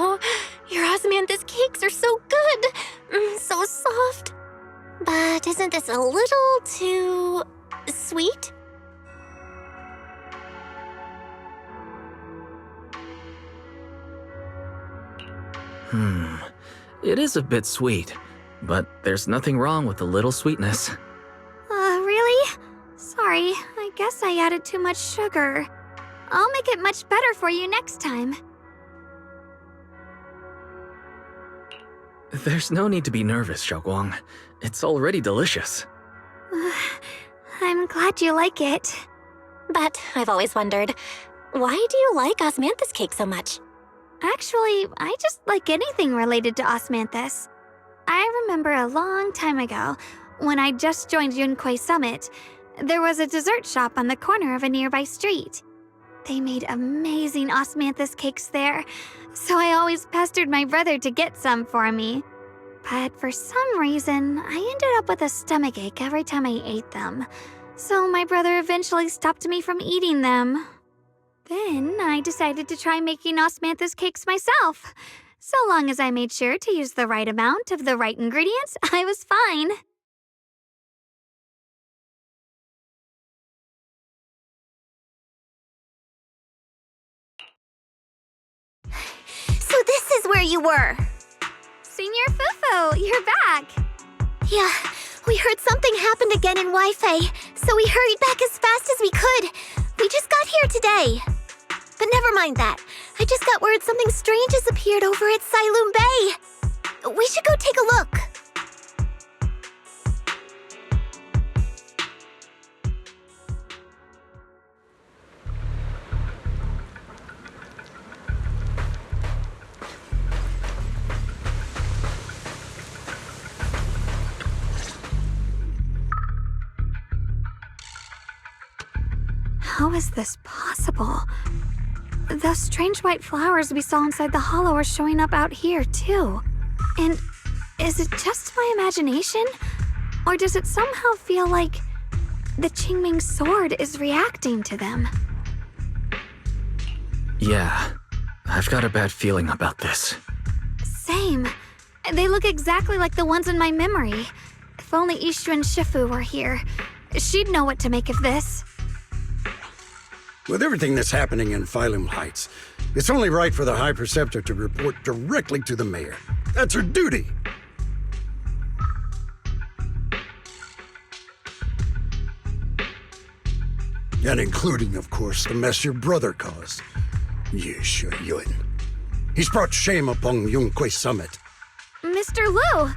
Oh, your osmanthus cakes are so good. So soft. But isn't this a little too sweet? It is a bit sweet, but there's nothing wrong with a little sweetness. Really? Sorry, I guess I added too much sugar. I'll make it much better for you next time. There's no need to be nervous, Xiaoguang. It's already delicious. I'm glad you like it. But I've always wondered, why do you like osmanthus cake so much? Actually, I just like anything related to osmanthus. I remember a long time ago, when I just joined Yunquei Summit, there was a dessert shop on the corner of a nearby street. They made amazing osmanthus cakes there, so I always pestered my brother to get some for me. But for some reason, I ended up with a stomachache every time I ate them, so my brother eventually stopped me from eating them. Then I decided to try making osmanthus cakes myself. So long as I made sure to use the right amount of the right ingredients, I was fine. So this is where you were. Senior Fufu, you're back. Yeah, we heard something happened again in Wi-Fi, so we hurried back as fast as we could. We just got here today. But never mind that. I just got word something strange has appeared over at Sailoon Bay. We should go take a look. How is this possible? Those strange white flowers we saw inside the hollow are showing up out here, too. And is it just my imagination? Or does it somehow feel like the Qingming sword is reacting to them? Yeah, I've got a bad feeling about this. Same. They look exactly like the ones in my memory. If only Ishu and Shifu were here, she'd know what to make of this. With everything that's happening in Phylum Heights, it's only right for the High Preceptor to report directly to the mayor. That's her duty. And including, of course, the mess your brother caused. Yeshu Yun. He's brought shame upon Yunquei Summit. Mr. Liu!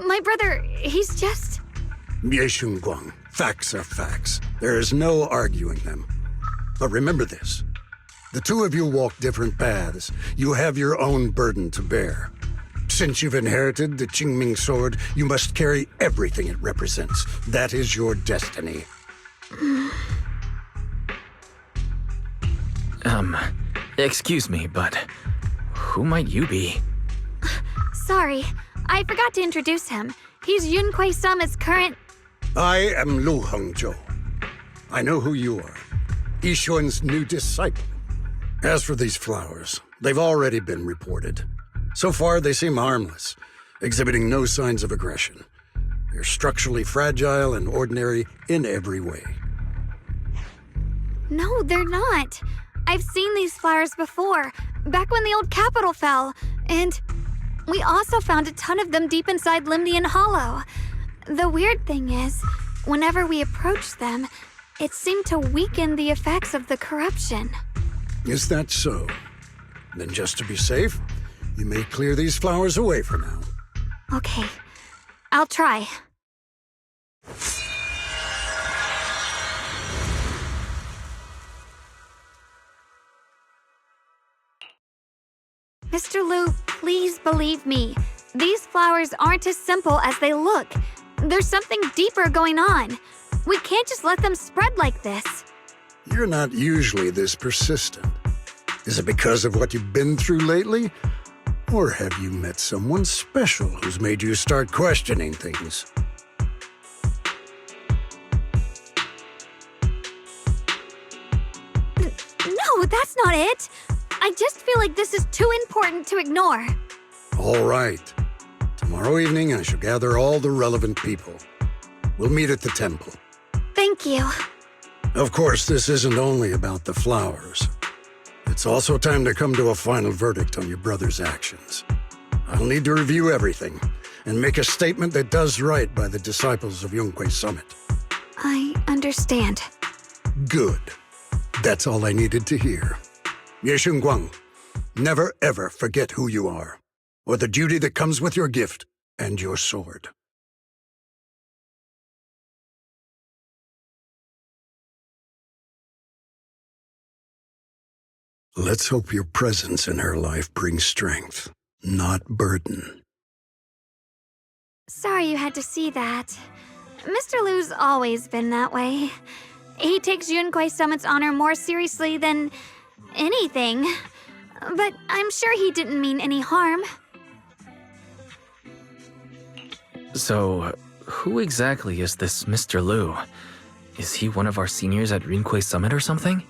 My brother, he's just... Yeshun Guang, facts are facts. There is no arguing them. But remember this. The two of you walk different paths. You have your own burden to bear. Since you've inherited the Qingming sword, you must carry everything it represents. That is your destiny. Excuse me, but who might you be? Sorry, I forgot to introduce him. He's Yunquei Summit's current... I am Lu Hengzhou. I know who you are. Yishun's new disciple. As for these flowers, they've already been reported. So far, they seem harmless, exhibiting no signs of aggression. They're structurally fragile and ordinary in every way. No, they're not. I've seen these flowers before, back when the old capital fell, and we also found a ton of them deep inside Limnian Hollow. The weird thing is, whenever we approached them, it seemed to weaken the effects of the corruption. Is that so? Then just to be safe, you may clear these flowers away for now. Okay, I'll try. Mr. Liu, please believe me. These flowers aren't as simple as they look. There's something deeper going on. We can't just let them spread like this. You're not usually this persistent. Is it because of what you've been through lately? Or have you met someone special who's made you start questioning things? No, that's not it. I just feel like this is too important to ignore. All right. Tomorrow evening, I shall gather all the relevant people. We'll meet at the temple. Thank you. Of course, this isn't only about the flowers. It's also time to come to a final verdict on your brother's actions. I'll need to review everything and make a statement that does right by the disciples of Yunquay Summit. I understand. Good. That's all I needed to hear. Ye Guang, never ever forget who you are, or the duty that comes with your gift and your sword. Let's hope your presence in her life brings strength, not burden. Sorry you had to see that. Mr. Lu's always been that way. He takes Yunquay Summit's honor more seriously than anything. But I'm sure he didn't mean any harm. So, who exactly is this Mr. Lu? Is he one of our seniors at Yunquay Summit or something?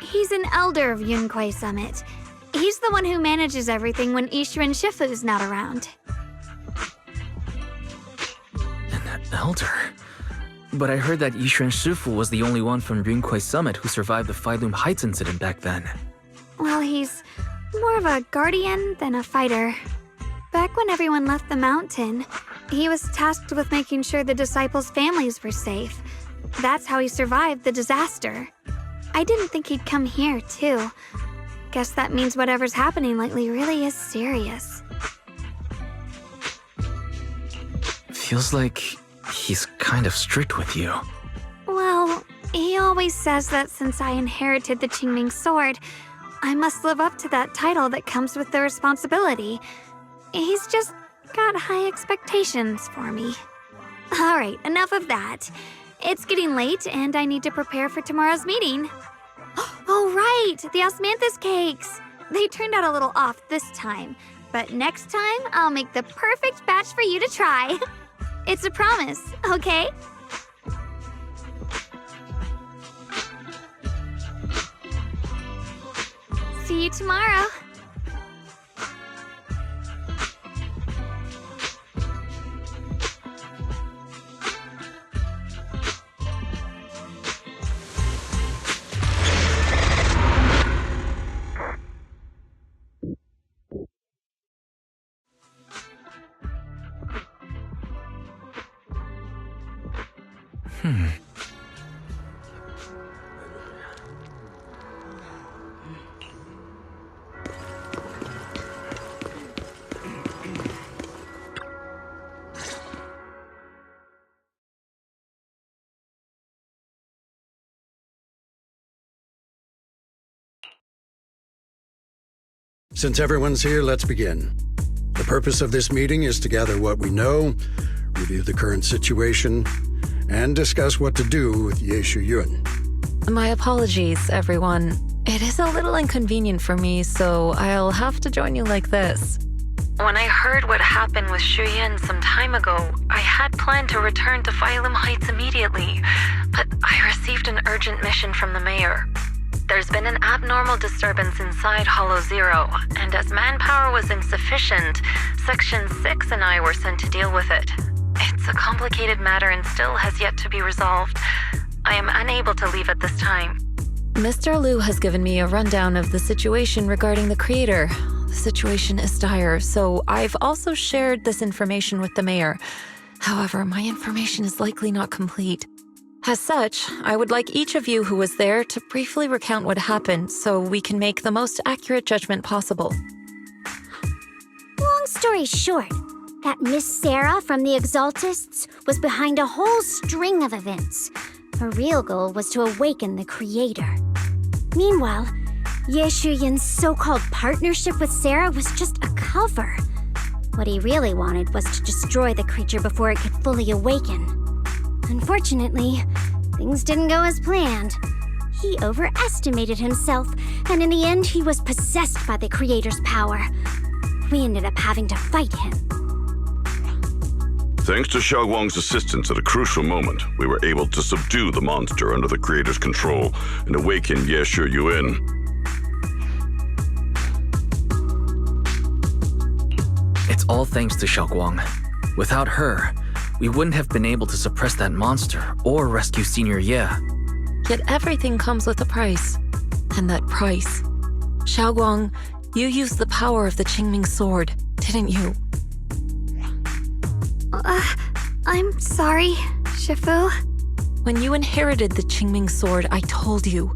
He's an elder of Yunquay Summit. He's the one who manages everything when Yishuan Shifu's not around. An elder? But I heard that Yishuan Shifu was the only one from Yunquay Summit who survived the Phyloom Heights incident back then. Well, he's more of a guardian than a fighter. Back when everyone left the mountain, he was tasked with making sure the disciples' families were safe. That's how he survived the disaster. I didn't think he'd come here, too. Guess that means whatever's happening lately really is serious. Feels like he's kind of strict with you. Well, he always says that since I inherited the Qingming sword, I must live up to that title that comes with the responsibility. He's just got high expectations for me. Alright, enough of that. It's getting late, and I need to prepare for tomorrow's meeting. Oh, right! The osmanthus cakes! They turned out a little off this time, but next time I'll make the perfect batch for you to try. It's a promise, okay? See you tomorrow. Since everyone's here, let's begin. The purpose of this meeting is to gather what we know, review the current situation, and discuss what to do with Ye Yun. My apologies, everyone. It is a little inconvenient for me, so I'll have to join you like this. When I heard what happened with Shuyan some time ago, I had planned to return to Phyloom Heights immediately, but I received an urgent mission from the mayor. There's been an abnormal disturbance inside Hollow Zero, and as manpower was insufficient, Section 6 and I were sent to deal with it. It's a complicated matter and still has yet to be resolved. I am unable to leave at this time. Mr. Lu has given me a rundown of the situation regarding the creator. The situation is dire, so I've also shared this information with the mayor. However, my information is likely not complete. As such, I would like each of you who was there to briefly recount what happened so we can make the most accurate judgment possible. Long story short, that Miss Sarah from the Exaltists was behind a whole string of events. Her real goal was to awaken the creator. Meanwhile, Ye Yun's so-called partnership with Sarah was just a cover. What he really wanted was to destroy the creature before it could fully awaken. Unfortunately, things didn't go as planned. He overestimated himself, and in the end, he was possessed by the creator's power. We ended up having to fight him. Thanks to Xiaoguang's assistance at a crucial moment, we were able to subdue the monster under the creator's control and awaken Ye Yun. all thanks to Xiaoguang. Without her, we wouldn't have been able to suppress that monster or rescue Senior Ye. Yet everything comes with a price. And that price. Xiaoguang, you used the power of the Qingming sword, didn't you? I'm sorry, Shifu. When you inherited the Qingming sword, I told you,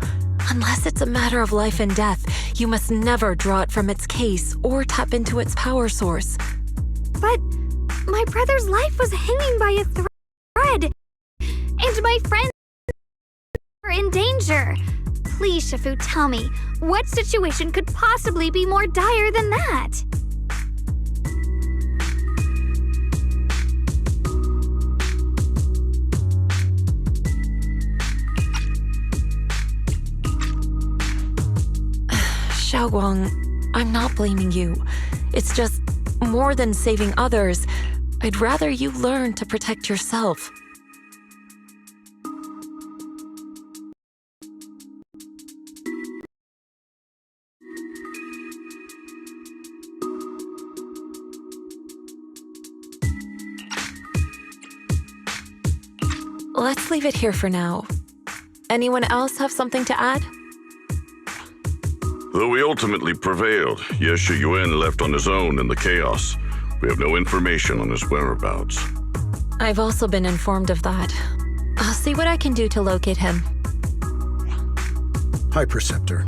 unless it's a matter of life and death, you must never draw it from its case or tap into its power source. But my brother's life was hanging by a thread, and my friends were in danger. Please, Shifu, tell me, what situation could possibly be more dire than that? Xiaoguang, I'm not blaming you. It's just more than saving others. I'd rather you learn to protect yourself. Let's leave it here for now. Anyone else have something to add? Though we ultimately prevailed, Ye Shiyuan left on his own in the chaos. We have no information on his whereabouts. I've also been informed of that. I'll see what I can do to locate him. High Preceptor,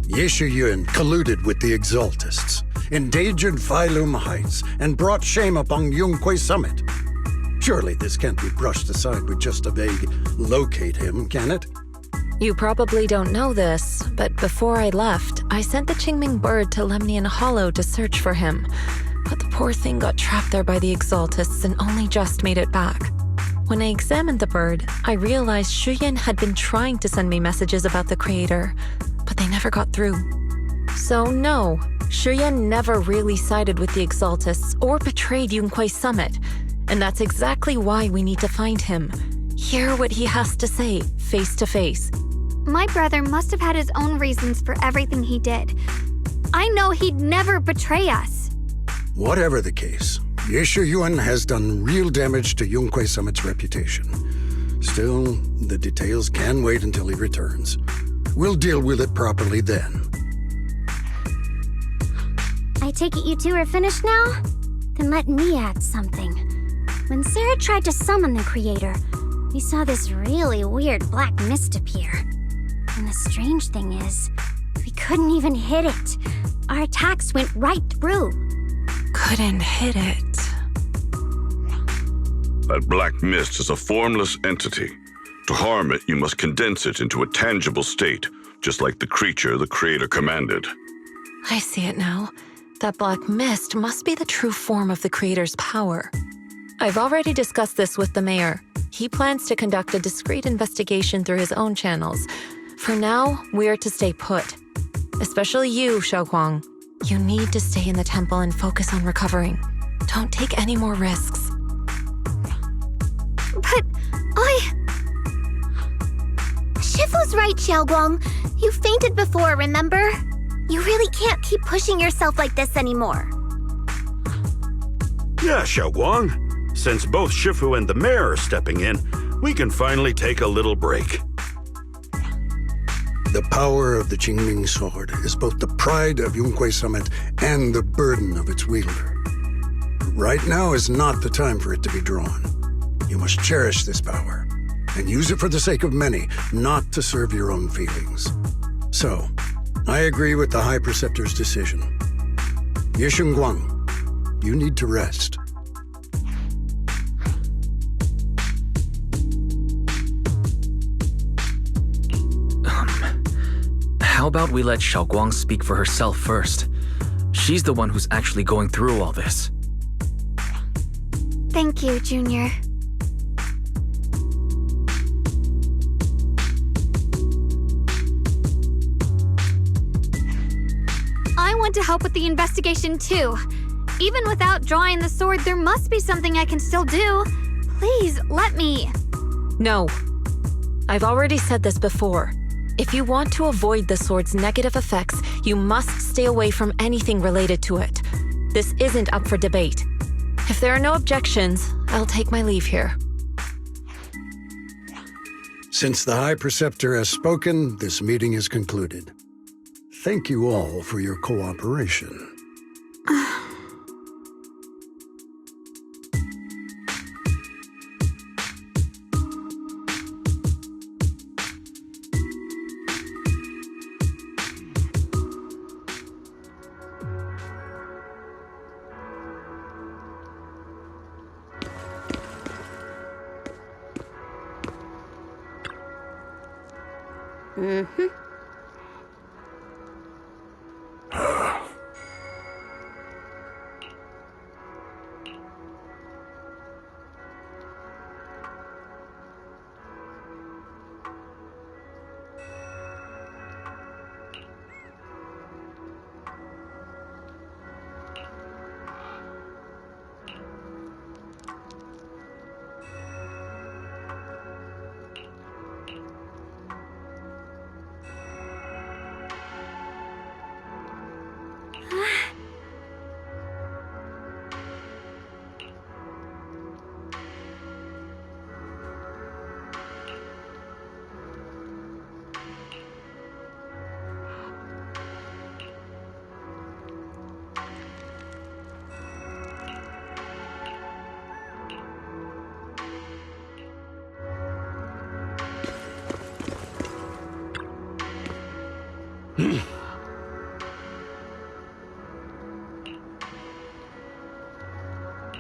Ye Shiyuan colluded with the Exaltists, endangered Phylum Heights, and brought shame upon Yunquay Summit. Surely this can't be brushed aside with just a vague locate him, can it? You probably don't know this, but before I left, I sent the Qingming bird to Lemnian Hollow to search for him. But the poor thing got trapped there by the Exaltists and only just made it back. When I examined the bird, I realized Shuyan had been trying to send me messages about the Creator, but they never got through. So no, Shuyan never really sided with the Exaltists or betrayed Yunquay Summit, and that's exactly why we need to find him. Hear what he has to say, face to face. My brother must have had his own reasons for everything he did. I know he'd never betray us. Whatever the case, Ye Shiyuan has done real damage to Yunquay Summit's reputation. Still, the details can wait until he returns. We'll deal with it properly then. I take it you two are finished now? Then let me add something. When Sarah tried to summon the Creator, we saw this really weird black mist appear. And the strange thing is, we couldn't even hit it. Our attacks went right through. Couldn't hit it. That black mist is a formless entity. To harm it, you must condense it into a tangible state, just like the creature the Creator commanded. I see it now. That black mist must be the true form of the Creator's power. I've already discussed this with the mayor. He plans to conduct a discreet investigation through his own channels. For now, we are to stay put. Especially you, Xiaoguang. You need to stay in the temple and focus on recovering. Don't take any more risks. But Shifu's right, Xiaoguang. You fainted before, remember? You really can't keep pushing yourself like this anymore. Yeah, Xiaoguang. Since both Shifu and the mayor are stepping in, we can finally take a little break. The power of the Qingming sword is both the pride of Yunquay Summit and the burden of its wielder. Right now is not the time for it to be drawn. You must cherish this power and use it for the sake of many, not to serve your own feelings. So, I agree with the High Preceptor's decision. Ye Shiyuan, you need to rest. How about we let Xiaoguang speak for herself first? She's the one who's actually going through all this. thank you, Junior. I want to help with the investigation too. Even without drawing the sword, there must be something I can still do. Please, let me. No. I've already said this before. If you want to avoid the sword's negative effects, you must stay away from anything related to it. This isn't up for debate. If there are no objections, I'll take my leave here. Since the High Preceptor has spoken, this meeting is concluded. Thank you all for your cooperation.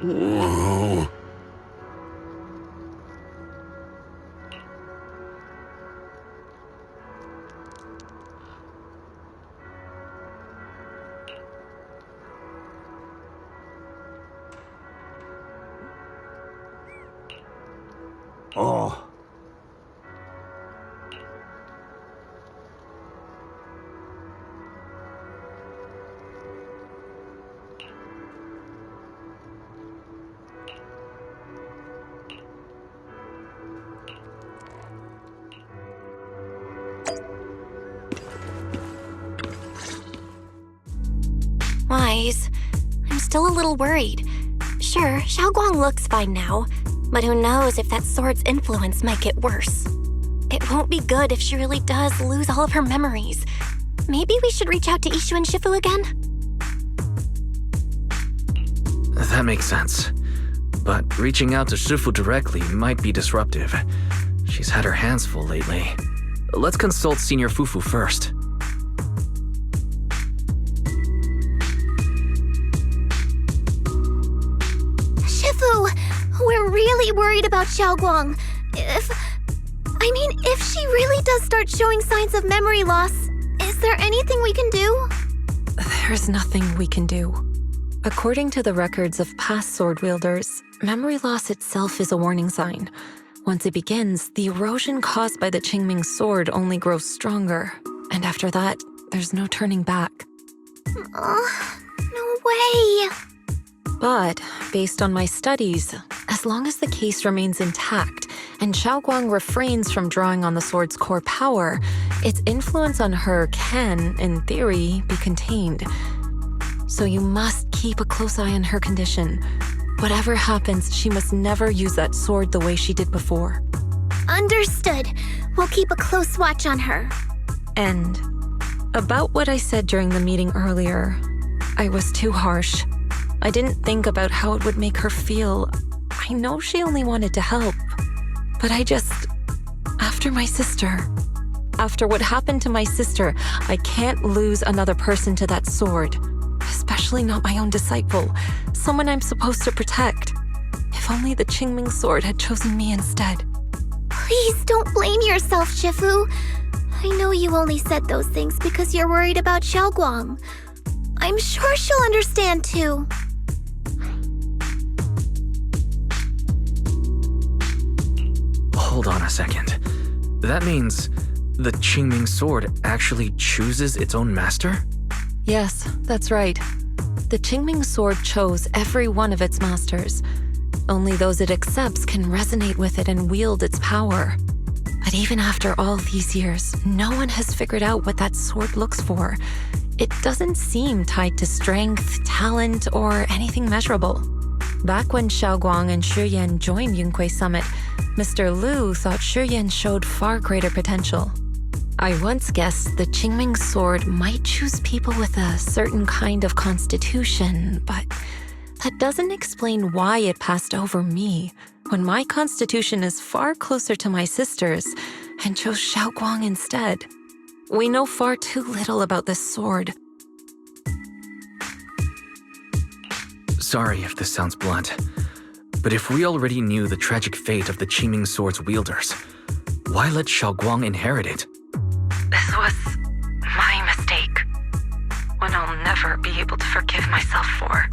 Whoa. Oh. Wise, I'm still a little worried. Sure, Xiaoguang looks fine now, but who knows if that sword's influence might get worse. It won't be good if she really does lose all of her memories. Maybe we should reach out to Ishu and Shifu again? That makes sense. But reaching out to Shifu directly might be disruptive. She's had her hands full lately. Let's consult Senior Fufu first. We're really worried about Xiaoguang. If she really does start showing signs of memory loss, is there anything we can do? There's nothing we can do. According to the records of past sword wielders, memory loss itself is a warning sign. Once it begins, the erosion caused by the Qingming sword only grows stronger. And after that, there's no turning back. No way. But, based on my studies, as long as the case remains intact and Xiaoguang refrains from drawing on the sword's core power, its influence on her can, in theory, be contained. So you must keep a close eye on her condition. Whatever happens, she must never use that sword the way she did before. Understood. We'll keep a close watch on her. And about what I said during the meeting earlier, I was too harsh. I didn't think about how it would make her feel. I know she only wanted to help. But after my sister, after what happened to my sister, I can't lose another person to that sword. Especially not my own disciple, someone I'm supposed to protect. If only the Qingming sword had chosen me instead. Please don't blame yourself, Shifu. I know you only said those things because you're worried about Xiaoguang. I'm sure she'll understand too. Hold on a second. That means the Qingming sword actually chooses its own master? Yes, that's right. The Qingming sword chose every one of its masters. Only those it accepts can resonate with it and wield its power. But even after all these years, no one has figured out what that sword looks for. it doesn't seem tied to strength, talent, or anything measurable. Back when Xiaoguang and Shi Yan joined Yunquei Summit, Mr. Liu thought Shi Yan showed far greater potential. I once guessed the Qingming sword might choose people with a certain kind of constitution, but that doesn't explain why it passed over me, when my constitution is far closer to my sister's, and chose Xiaoguang instead. We know far too little about this sword. Sorry if this sounds blunt, but if we already knew the tragic fate of the Qingming sword's wielders, why let Xiaoguang inherit it? This was my mistake. One I'll never be able to forgive myself for.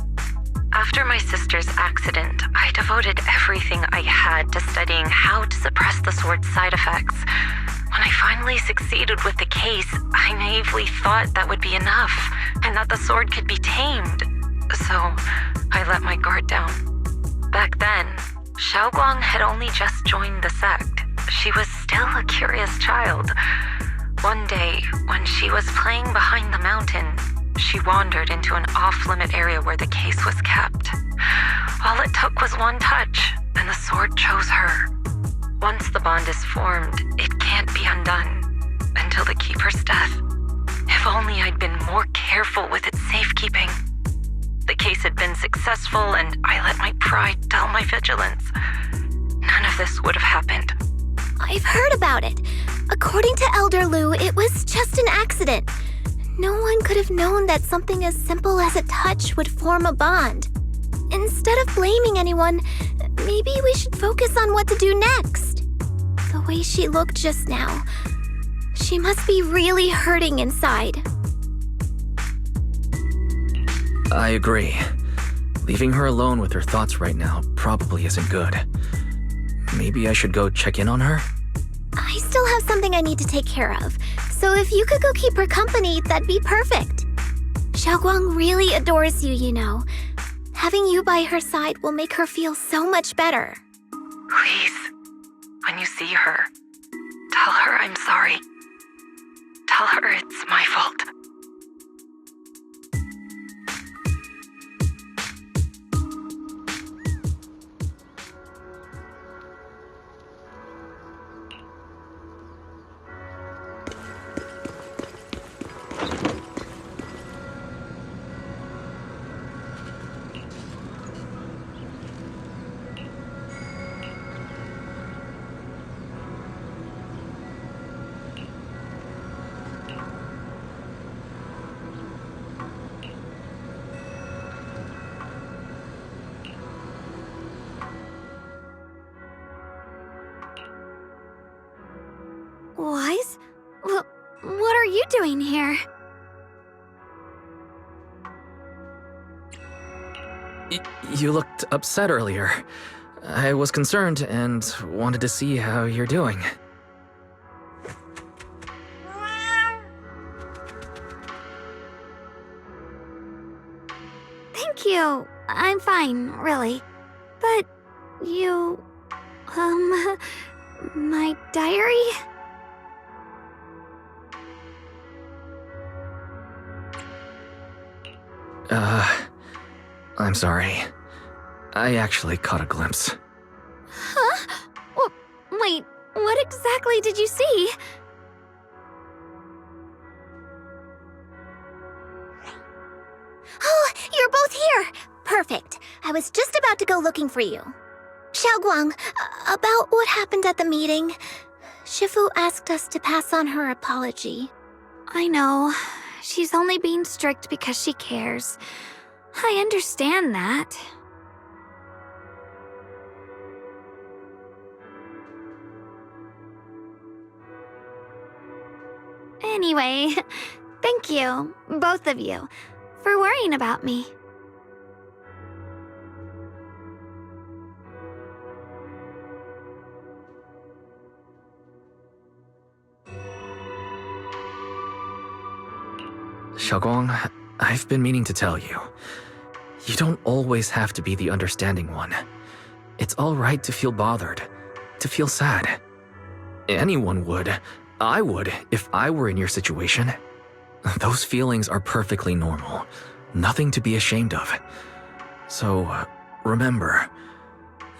After my sister's accident, I devoted everything I had to studying how to suppress the sword's side effects. When I finally succeeded with the case, I naively thought that would be enough, and that the sword could be tamed. So, I let my guard down. Back then, Xiaoguang had only just joined the sect. She was still a curious child. One day, when she was playing behind the mountain, she wandered into an off-limit area where the case was kept. All it took was one touch, and the sword chose her. Once the bond is formed, it can't be undone until the keeper's death. If only I'd been more careful with its safekeeping. The case had been successful, and I let my pride dull my vigilance. None of this would have happened. I've heard about it. According to Elder Liu, it was just an accident. No one could have known that something as simple as a touch would form a bond. Instead of blaming anyone, maybe we should focus on what to do next. The way she looked just now, she must be really hurting inside. I agree. Leaving her alone with her thoughts right now probably isn't good. Maybe I should go check in on her? I still have something I need to take care of, so if you could go keep her company, that'd be perfect. Xiaoguang really adores you, you know. Having you by her side will make her feel so much better. Please, when you see her, tell her I'm sorry. Tell her it's my fault. Wise? What are you doing here? You looked upset earlier. I was concerned and wanted to see how you're doing. Thank you. I'm fine, really. But you... my diary? I'm sorry. I actually caught a glimpse. Huh? Wait, what exactly did you see? Oh, you're both here! Perfect. I was just about to go looking for you. Xiaoguang, about what happened at the meeting. Shifu asked us to pass on her apology. I know. She's only being strict because she cares. I understand that. Anyway, thank you, both of you, for worrying about me. Xiaoguang, I've been meaning to tell you. You don't always have to be the understanding one. It's all right to feel bothered, to feel sad. Anyone would. I would if I were in your situation. Those feelings are perfectly normal. Nothing to be ashamed of. So, remember,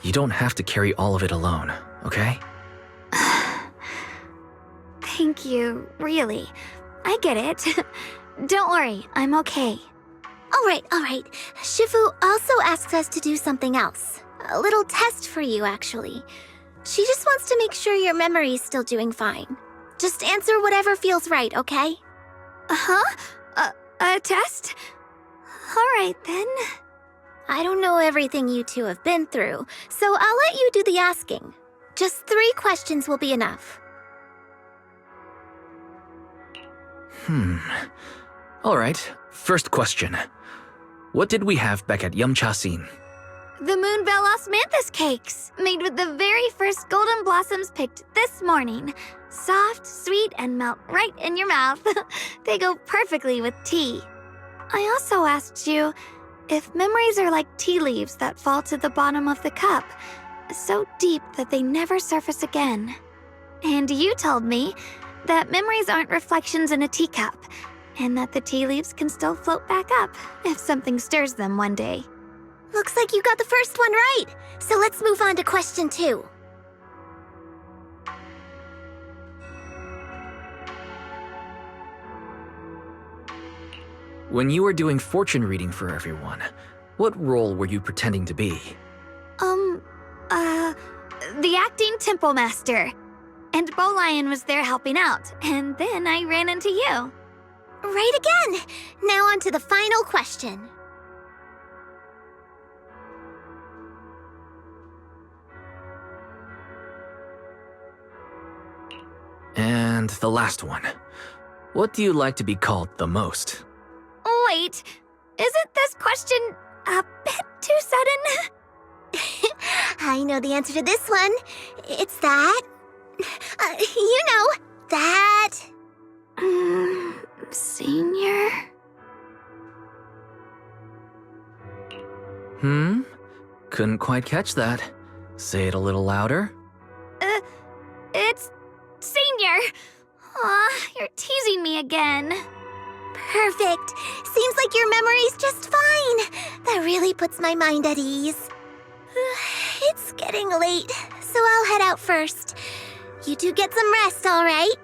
you don't have to carry all of it alone, okay? Thank you, really. I get it. Don't worry, I'm okay. All right. Shifu also asks us to do something else. A little test for you, actually. She just wants to make sure your memory's still doing fine. Just answer whatever feels right, okay? Huh? A test? All right, then. I don't know everything you two have been through, so I'll let you do the asking. Just 3 questions will be enough. All right, first question. What did we have back at Yumcha-sin? The Moonbell Osmanthus cakes, made with the very first golden blossoms picked this morning. Soft, sweet, and melt right in your mouth. They go perfectly with tea. I also asked you if memories are like tea leaves that fall to the bottom of the cup, so deep that they never surface again. And you told me that memories aren't reflections in a teacup, and that the tea leaves can still float back up if something stirs them one day. Looks like you got the first one right, so let's move on to question 2. When you were doing fortune reading for everyone, what role were you pretending to be? The acting temple master. And Bowlion was there helping out, and then I ran into you. Right again! Now on to the final question. And the last one. What do you like to be called the most? Wait, isn't this question a bit too sudden? I know the answer to this one. It's that. You know, that. Senior? Couldn't quite catch that. Say it a little louder. It's Senior. Aw, you're teasing me again. Perfect. Seems like your memory's just fine. That really puts my mind at ease. It's getting late, so I'll head out first. You two get some rest, all right?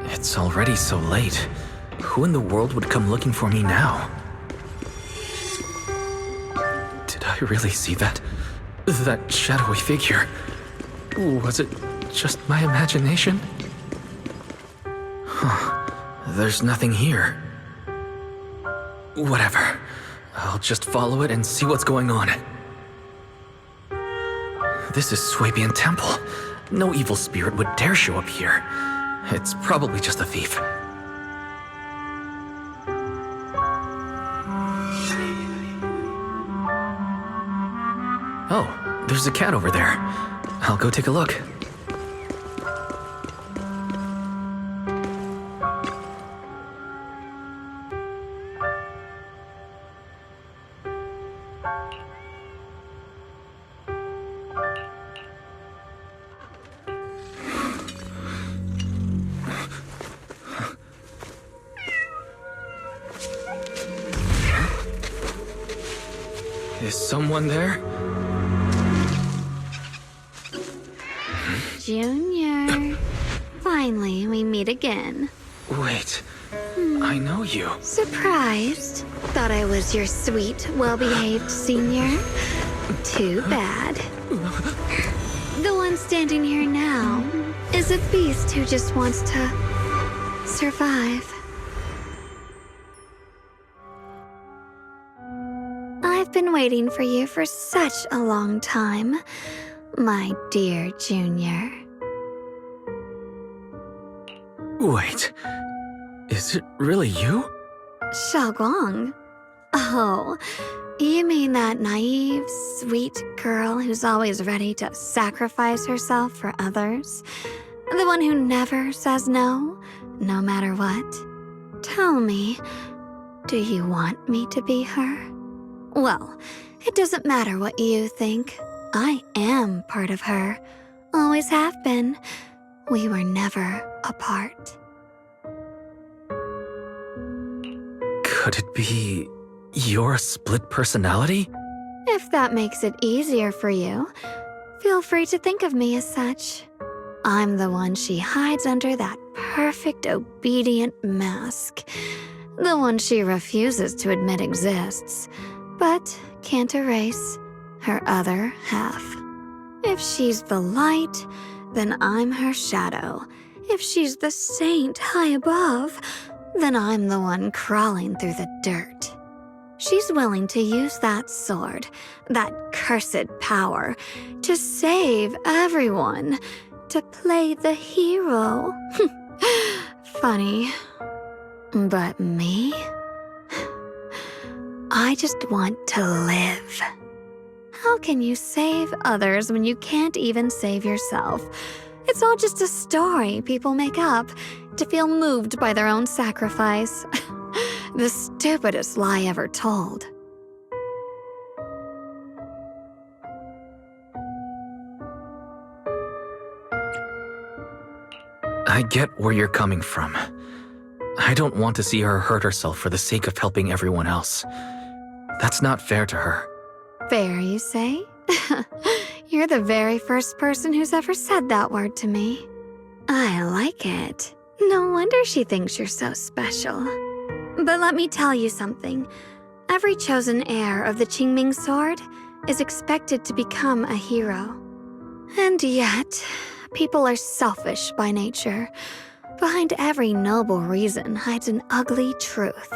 It's already so late. Who in the world would come looking for me now? Did really see that shadowy figure. Was it just my imagination? Huh. There's nothing here. Whatever. I'll just follow it and see what's going on. This is Swabian Temple. No evil spirit would dare show up here. It's probably just a thief. Oh, there's a cat over there. I'll go take a look. Is someone there? Junior. Finally, we meet again. Wait, I know you. Surprised? Thought I was your sweet, well-behaved senior? Too bad. The one standing here now is a beast who just wants to survive. I've been waiting for you for such a long time, my dear Junior. Wait, is it really you? Xiaoguang? Oh, you mean that naive, sweet girl who's always ready to sacrifice herself for others? The one who never says no, no matter what? Tell me, do you want me to be her? Well, it doesn't matter what you think. I am part of her. Always have been. We were never apart. Could it be your split personality? If that makes it easier for you, feel free to think of me as such. I'm the one she hides under that perfect obedient mask. The one she refuses to admit exists, but can't erase her other half. If she's the light, then I'm her shadow. If she's the saint high above, then I'm the one crawling through the dirt. She's willing to use that sword, that cursed power, to save everyone, to play the hero. Funny. But me? I just want to live. How can you save others when you can't even save yourself? It's all just a story people make up to feel moved by their own sacrifice. The stupidest lie ever told. I get where you're coming from. I don't want to see her hurt herself for the sake of helping everyone else. That's not fair to her. Fair, you say? You're the very first person who's ever said that word to me. I like it. No wonder she thinks you're so special. But let me tell you something. Every chosen heir of the Qingming sword is expected to become a hero. And yet, people are selfish by nature. Behind every noble reason hides an ugly truth.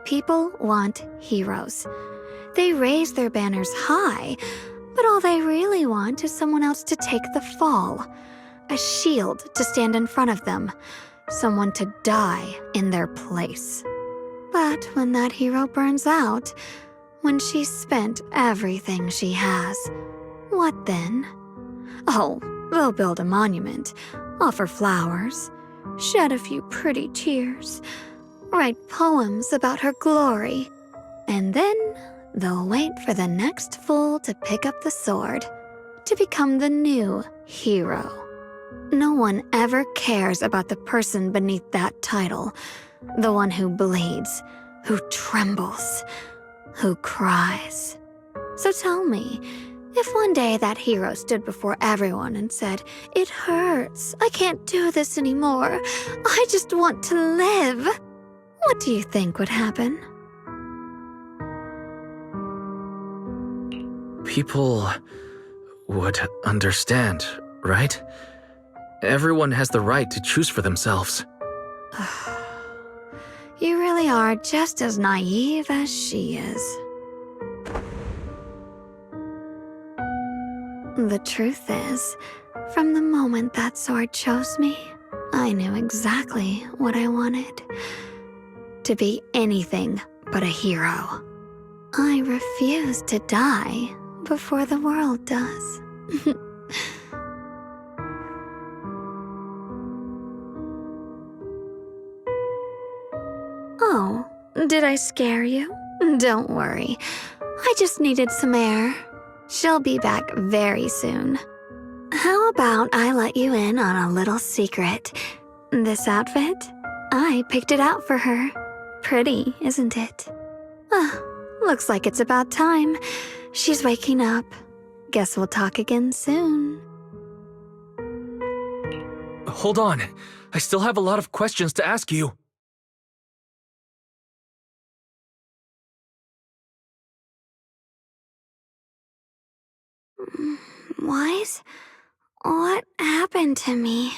People want heroes. They raise their banners high, but all they really want is someone else to take the fall. A shield to stand in front of them. Someone to die in their place. But when that hero burns out, when she's spent everything she has, what then? Oh, they'll build a monument, offer flowers, shed a few pretty tears, write poems about her glory, and then they'll wait for the next fool to pick up the sword, to become the new hero. No one ever cares about the person beneath that title, the one who bleeds, who trembles, who cries. So tell me, if one day that hero stood before everyone and said, "It hurts, I can't do this anymore, I just want to live," what do you think would happen? people would understand, right? Everyone has the right to choose for themselves. You really are just as naive as she is. The truth is, from the moment that sword chose me, I knew exactly what I wanted. To be anything but a hero. I refuse to die before the world does. Oh, did I scare you? Don't worry. I just needed some air. She'll be back very soon. How about I let you in on a little secret? This outfit? I picked it out for her. Pretty, isn't it? Looks like it's about time. She's waking up. Guess we'll talk again soon. Hold on. I still have a lot of questions to ask you. Wise? What happened to me?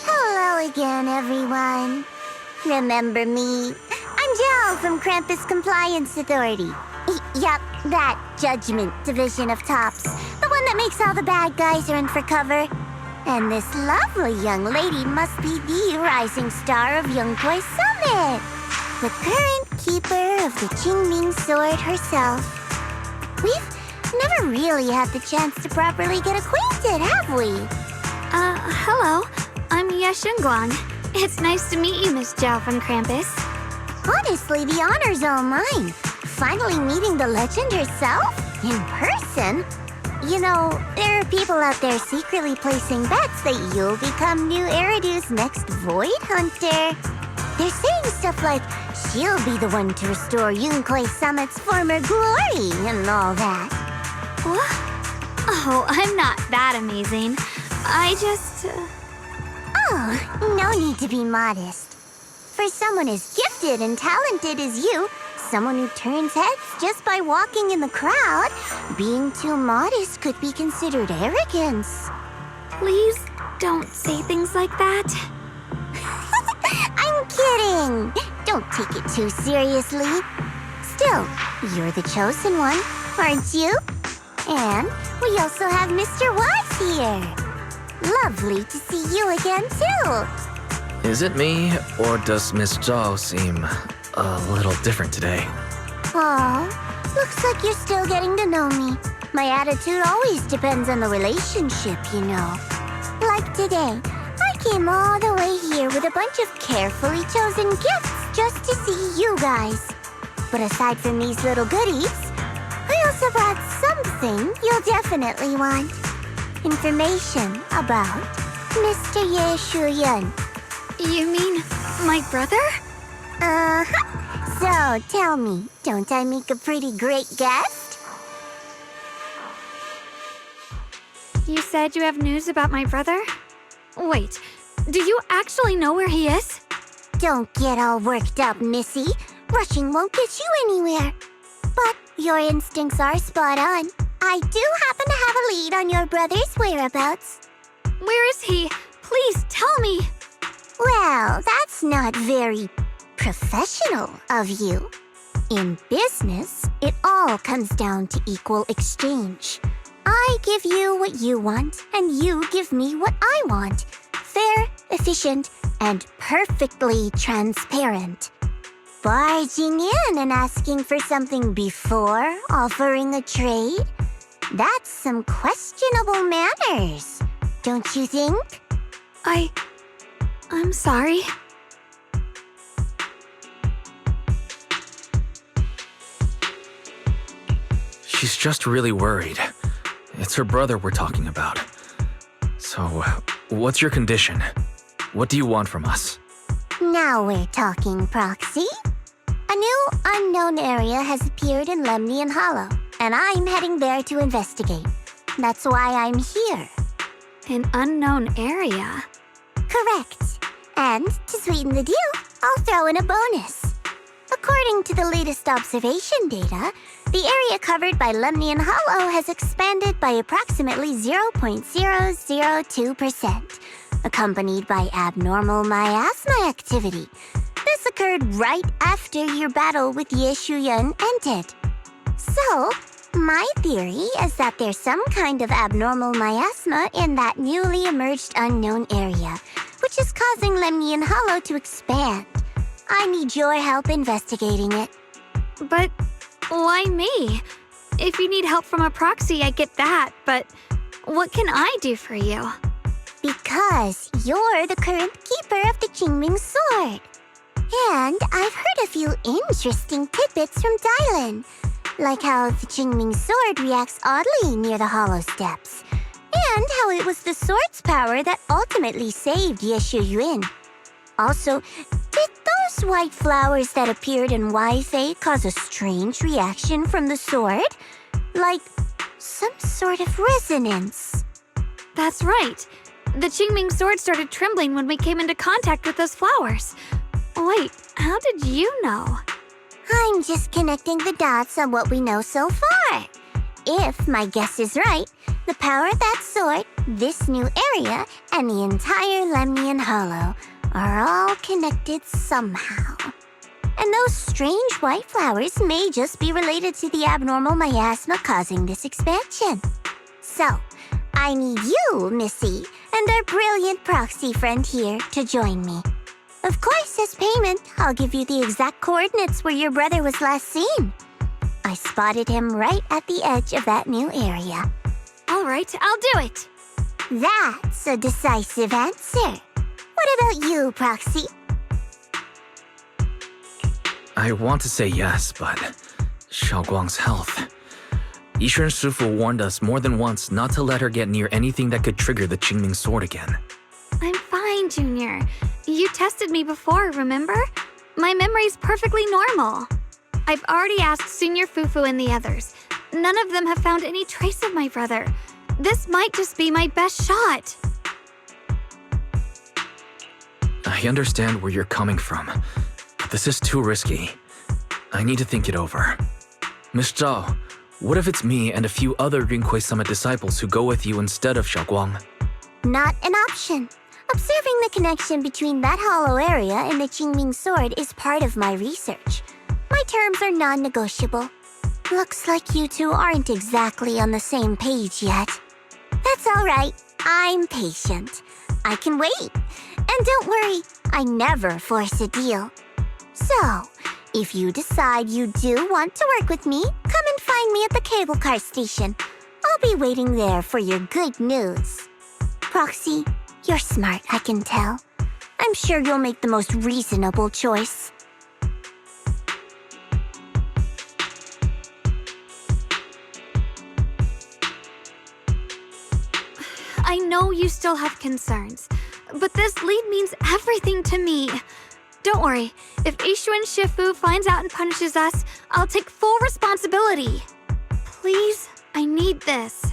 Hello again, everyone. Remember me? I'm Jill from Krampus Compliance Authority. Yup, that Judgment Division of Tops. The one that makes all the bad guys run for cover. And this lovely young lady must be the rising star of Yunkwei Summit. The current keeper of the Qingming sword herself. We've never really had the chance to properly get acquainted, have we? Hello. I'm Yashunguang. It's nice to meet you, Miss Zhao from Krampus. Honestly, the honor's all mine. Finally meeting the legend herself? In person? You know, there are people out there secretly placing bets that you'll become new Eridu's next Void Hunter. They're saying stuff like, she'll be the one to restore Yunkwei Summit's former glory and all that. What? Oh, I'm not that amazing. I just... Oh, no need to be modest. For someone as gifted and talented as you, someone who turns heads just by walking in the crowd, being too modest could be considered arrogance. Please don't say things like that. I'm kidding. Don't take it too seriously. Still, you're the chosen one, aren't you? And we also have Mr. Wise here. Lovely to see you again, too. Is it me, or does Miss Zhao seem a little different today? Aw, looks like you're still getting to know me. My attitude always depends on the relationship, you know. Like today, I came all the way here with a bunch of carefully chosen gifts just to see you guys. But aside from these little goodies, I also brought something you'll definitely want. Information about Mr. Ye Shuyun. You mean my brother? Uh-huh. So, tell me, don't I make a pretty great guest? You said you have news about my brother? Wait, do you actually know where he is? Don't get all worked up, Missy. Rushing won't get you anywhere. But your instincts are spot on. I do happen to have a lead on your brother's whereabouts. Where is he? Please tell me. Well, that's not very professional of you. In business, it all comes down to equal exchange. I give you what you want, and you give me what I want. Fair, efficient, and perfectly transparent. Barging in and asking for something before offering a trade? That's some questionable manners, don't you think? I'm sorry. She's just really worried. It's her brother we're talking about. So, what's your condition? What do you want from us? Now we're talking, Proxy. A new unknown area has appeared in Lemnian Hollow, and I'm heading there to investigate. That's why I'm here. An unknown area? Correct. And to sweeten the deal, I'll throw in a bonus. According to the latest observation data, the area covered by Lemnian Hollow has expanded by approximately 0.002%, accompanied by abnormal miasma activity. This occurred right after your battle with Ye Shuyun ended. So, my theory is that there's some kind of abnormal miasma in that newly emerged unknown area, which is causing Lemnian Hollow to expand. I need your help investigating it. But why me? If you need help from a proxy, I get that, but what can I do for you? Because you're the current keeper of the Qingming sword. And I've heard a few interesting tidbits from Dylan, like how the Qingming sword reacts oddly near the hollow steps, and how it was the sword's power that ultimately saved Ye Shuyun. Also, did those white flowers that appeared in Wi-Fi cause a strange reaction from the sword? Like some sort of resonance. That's right. The Qingming sword started trembling when we came into contact with those flowers. Wait, how did you know? I'm just connecting the dots on what we know so far. If my guess is right, the power of that sword, this new area, and the entire Lemnian Hollow are all connected somehow. And those strange white flowers may just be related to the abnormal miasma causing this expansion. So, I need you, Missy, and our brilliant proxy friend here to join me. Of course, as payment, I'll give you the exact coordinates where your brother was last seen. I spotted him right at the edge of that new area. All right, I'll do it. That's a decisive answer. What about you, Proxy? I want to say yes, but Xiaoguang's health. Yishuan Shifu warned us more than once not to let her get near anything that could trigger the Qingming sword again. I'm fine, Junior. You tested me before, remember? My memory's perfectly normal. I've already asked Senior Fufu and the others. None of them have found any trace of my brother. This might just be my best shot. I understand where you're coming from, but this is too risky. I need to think it over. Miss Zhao, what if it's me and a few other Yunquei Summit disciples who go with you instead of Xiaoguang? Not an option. Observing the connection between that hollow area and the Qingming sword is part of my research. My terms are non-negotiable. Looks like you two aren't exactly on the same page yet. That's all right. I'm patient. I can wait. And don't worry, I never force a deal. So, if you decide you do want to work with me, come and find me at the cable car station. be waiting there for your good news. Proxy, you're smart, I can tell. I'm sure you'll make the most reasonable choice. I know you still have concerns, but this lead means everything to me. Don't worry, if Ishuan Shifu finds out and punishes us, I'll take full responsibility. Please, I need this.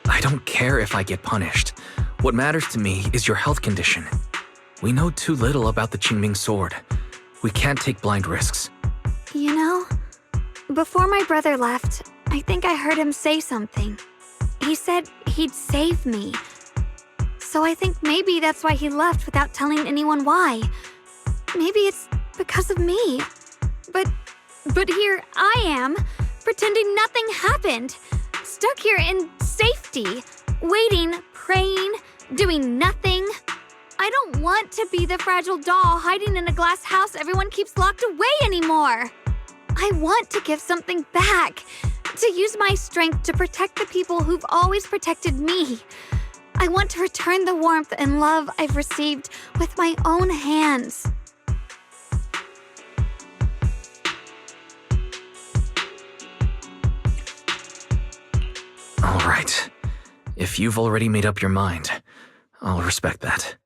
I don't care if I get punished. What matters to me is your health condition. We know too little about the Qingming sword. We can't take blind risks. You know, before my brother left, I think I heard him say something. He said he'd save me. So I think maybe that's why he left without telling anyone why. Maybe it's because of me. But here I am, pretending nothing happened. Stuck here in safety, waiting, praying, doing nothing. I don't want to be the fragile doll hiding in a glass house everyone keeps locked away anymore. I want to give something back, to use my strength to protect the people who've always protected me. I want to return the warmth and love I've received with my own hands. All right. If you've already made up your mind, I'll respect that.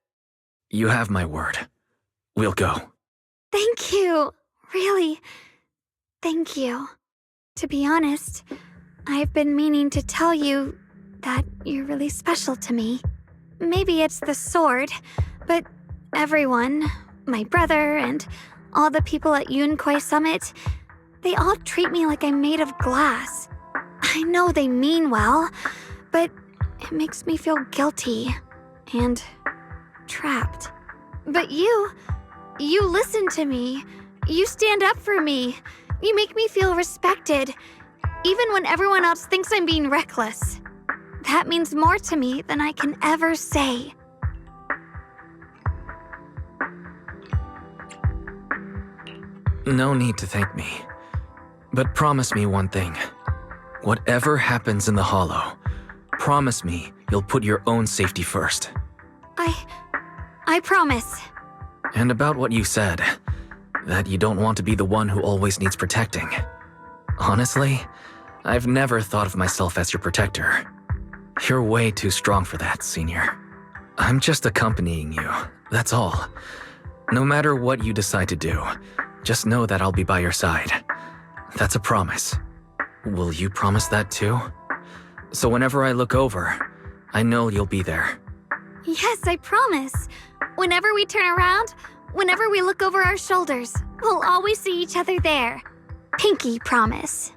You have my word. We'll go. Thank you. Really, thank you. To be honest, I've been meaning to tell you that you're really special to me. Maybe it's the sword, but everyone, my brother and all the people at Yunquay Summit, they all treat me like I'm made of glass. I know they mean well, but it makes me feel guilty and trapped. But you listen to me. You stand up for me. You make me feel respected, even when everyone else thinks I'm being reckless. That means more to me than I can ever say. No need to thank me. But promise me one thing. Whatever happens in the Hollow, promise me you'll put your own safety first. I promise. And about what you said, that you don't want to be the one who always needs protecting. Honestly, I've never thought of myself as your protector. You're way too strong for that, Senior. I'm just accompanying you, that's all. No matter what you decide to do, just know that I'll be by your side. That's a promise. Will you promise that too? So whenever I look over, I know you'll be there. Yes, I promise. Whenever we turn around, whenever we look over our shoulders, we'll always see each other there. Pinky promise.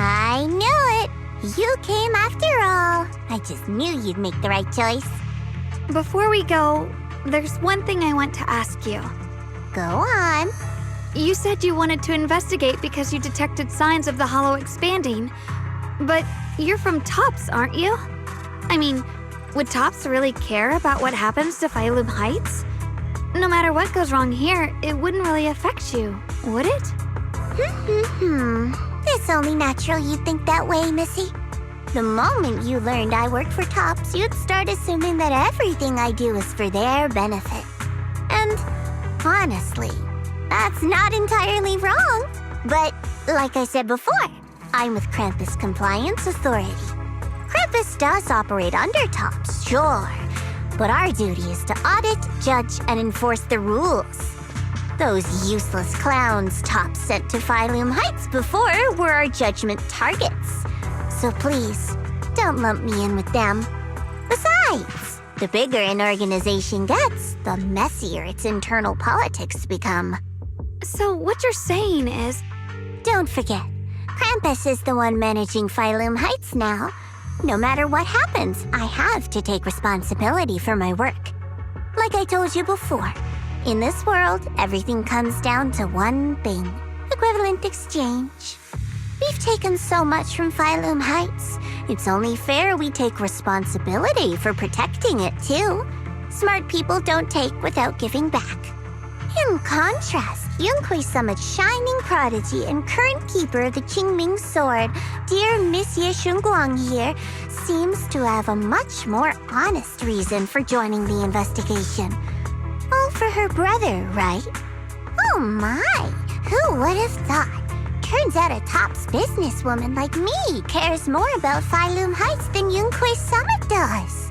I knew it! You came after all. I just knew you'd make the right choice. Before we go, there's one thing I want to ask you. Go on. You said you wanted to investigate because you detected signs of the hollow expanding. But you're from Tops, aren't you? I mean, would Tops really care about what happens to Phylum Heights? No matter what goes wrong here, it wouldn't really affect you, would it? It's only natural you think that way, Missy. The moment you learned I worked for Tops, you'd start assuming that everything I do is for their benefit. And honestly, that's not entirely wrong. But like I said before, I'm with Krampus Compliance Authority. Krampus does operate under Tops, sure. But our duty is to audit, judge, and enforce the rules. Those useless clowns Tops sent to Phylum Heights before were our judgment targets. So please, don't lump me in with them. Besides, the bigger an organization gets, the messier its internal politics become. So what you're saying is... Don't forget, Krampus is the one managing Phylum Heights now. No matter what happens, I have to take responsibility for my work. Like I told you before, in this world, everything comes down to one thing: equivalent exchange. We've taken so much from Phylum Heights. It's only fair we take responsibility for protecting it, too. Smart people don't take without giving back. In contrast, Yunquay Summit's shining prodigy and current keeper of the Qingming sword, dear Monsieur Shunguang here, seems to have a much more honest reason for joining the investigation. All for her brother, right? Oh my, who would have thought? Turns out a Tops businesswoman like me cares more about Phylum Heights than Yunquay Summit does.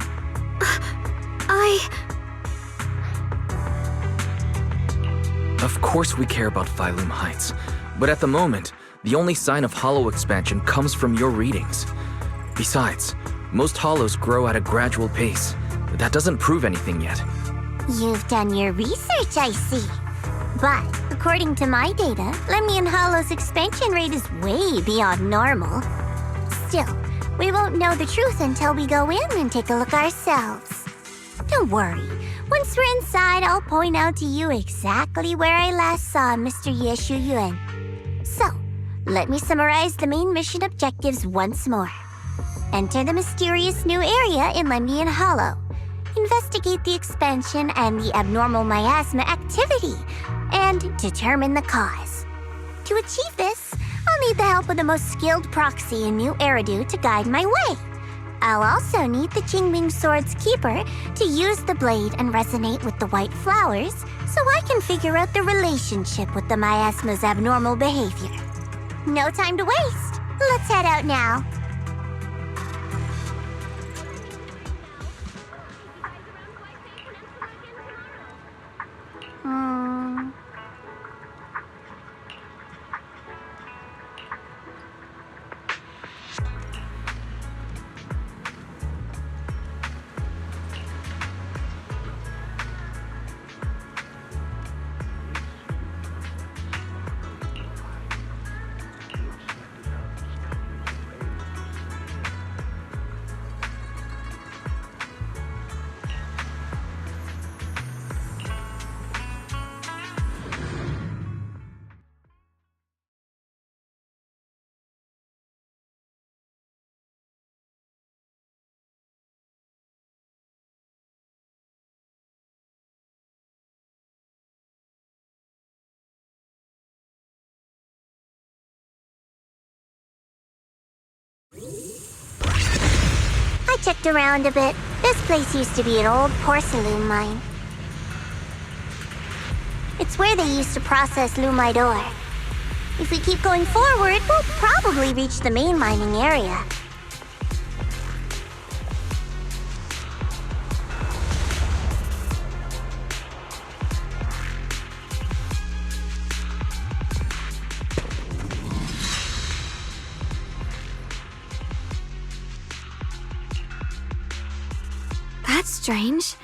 Of course we care about Phylum Heights, but at the moment, the only sign of hollow expansion comes from your readings. Besides, most hollows grow at a gradual pace. That doesn't prove anything yet. You've done your research, I see. But according to my data, Lemnian Hollow's expansion rate is way beyond normal. Still, we won't know the truth until we go in and take a look ourselves. Don't worry. Once we're inside, I'll point out to you exactly where I last saw Mr. Yeshu Yuan. So, let me summarize the main mission objectives once more. Enter the mysterious new area in Lemnian Hollow. Investigate the expansion and the abnormal miasma activity, and determine the cause. To achieve this, I'll need the help of the most skilled proxy in New Eridu to guide my way. I'll also need the Qingming Sword's keeper to use the blade and resonate with the white flowers so I can figure out the relationship with the miasma's abnormal behavior. No time to waste. Let's head out now. I checked around a bit. This place used to be an old porcelain mine. It's where they used to process lumite ore. If we keep going forward, we'll probably reach the main mining area. That's strange.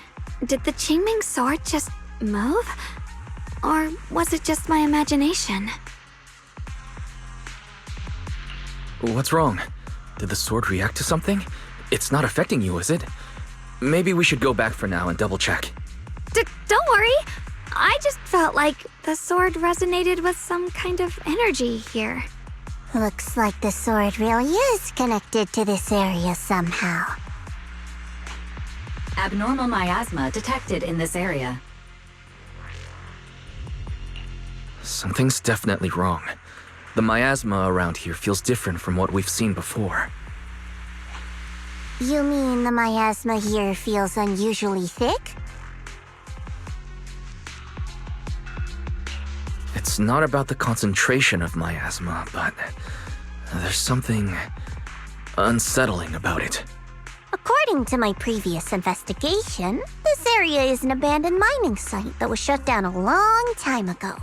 Did the Qingming sword just move? Or was it just my imagination? What's wrong? Did the sword react to something? It's not affecting you, is it? Maybe we should go back for now and double check. Don't worry. I just felt like the sword resonated with some kind of energy here. Looks like the sword really is connected to this area somehow. Abnormal miasma detected in this area. Something's definitely wrong. The miasma around here feels different from what we've seen before. You mean the miasma here feels unusually thick? It's not about the concentration of miasma, but there's something unsettling about it. According to my previous investigation, this area is an abandoned mining site that was shut down a long time ago.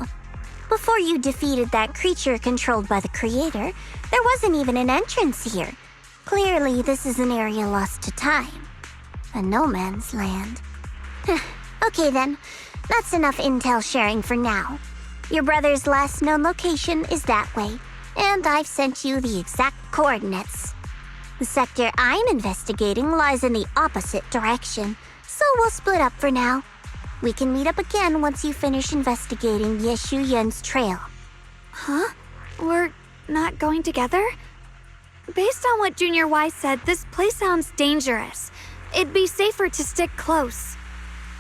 Before you defeated that creature controlled by the Creator, there wasn't even an entrance here. Clearly, this is an area lost to time. A no man's land. Okay then, that's enough intel sharing for now. Your brother's last known location is that way, and I've sent you the exact coordinates. The sector I'm investigating lies in the opposite direction, so we'll split up for now. We can meet up again once you finish investigating Yeshu Yun's trail. Huh? We're not going together? Based on what Junior Y said, this place sounds dangerous. It'd be safer to stick close.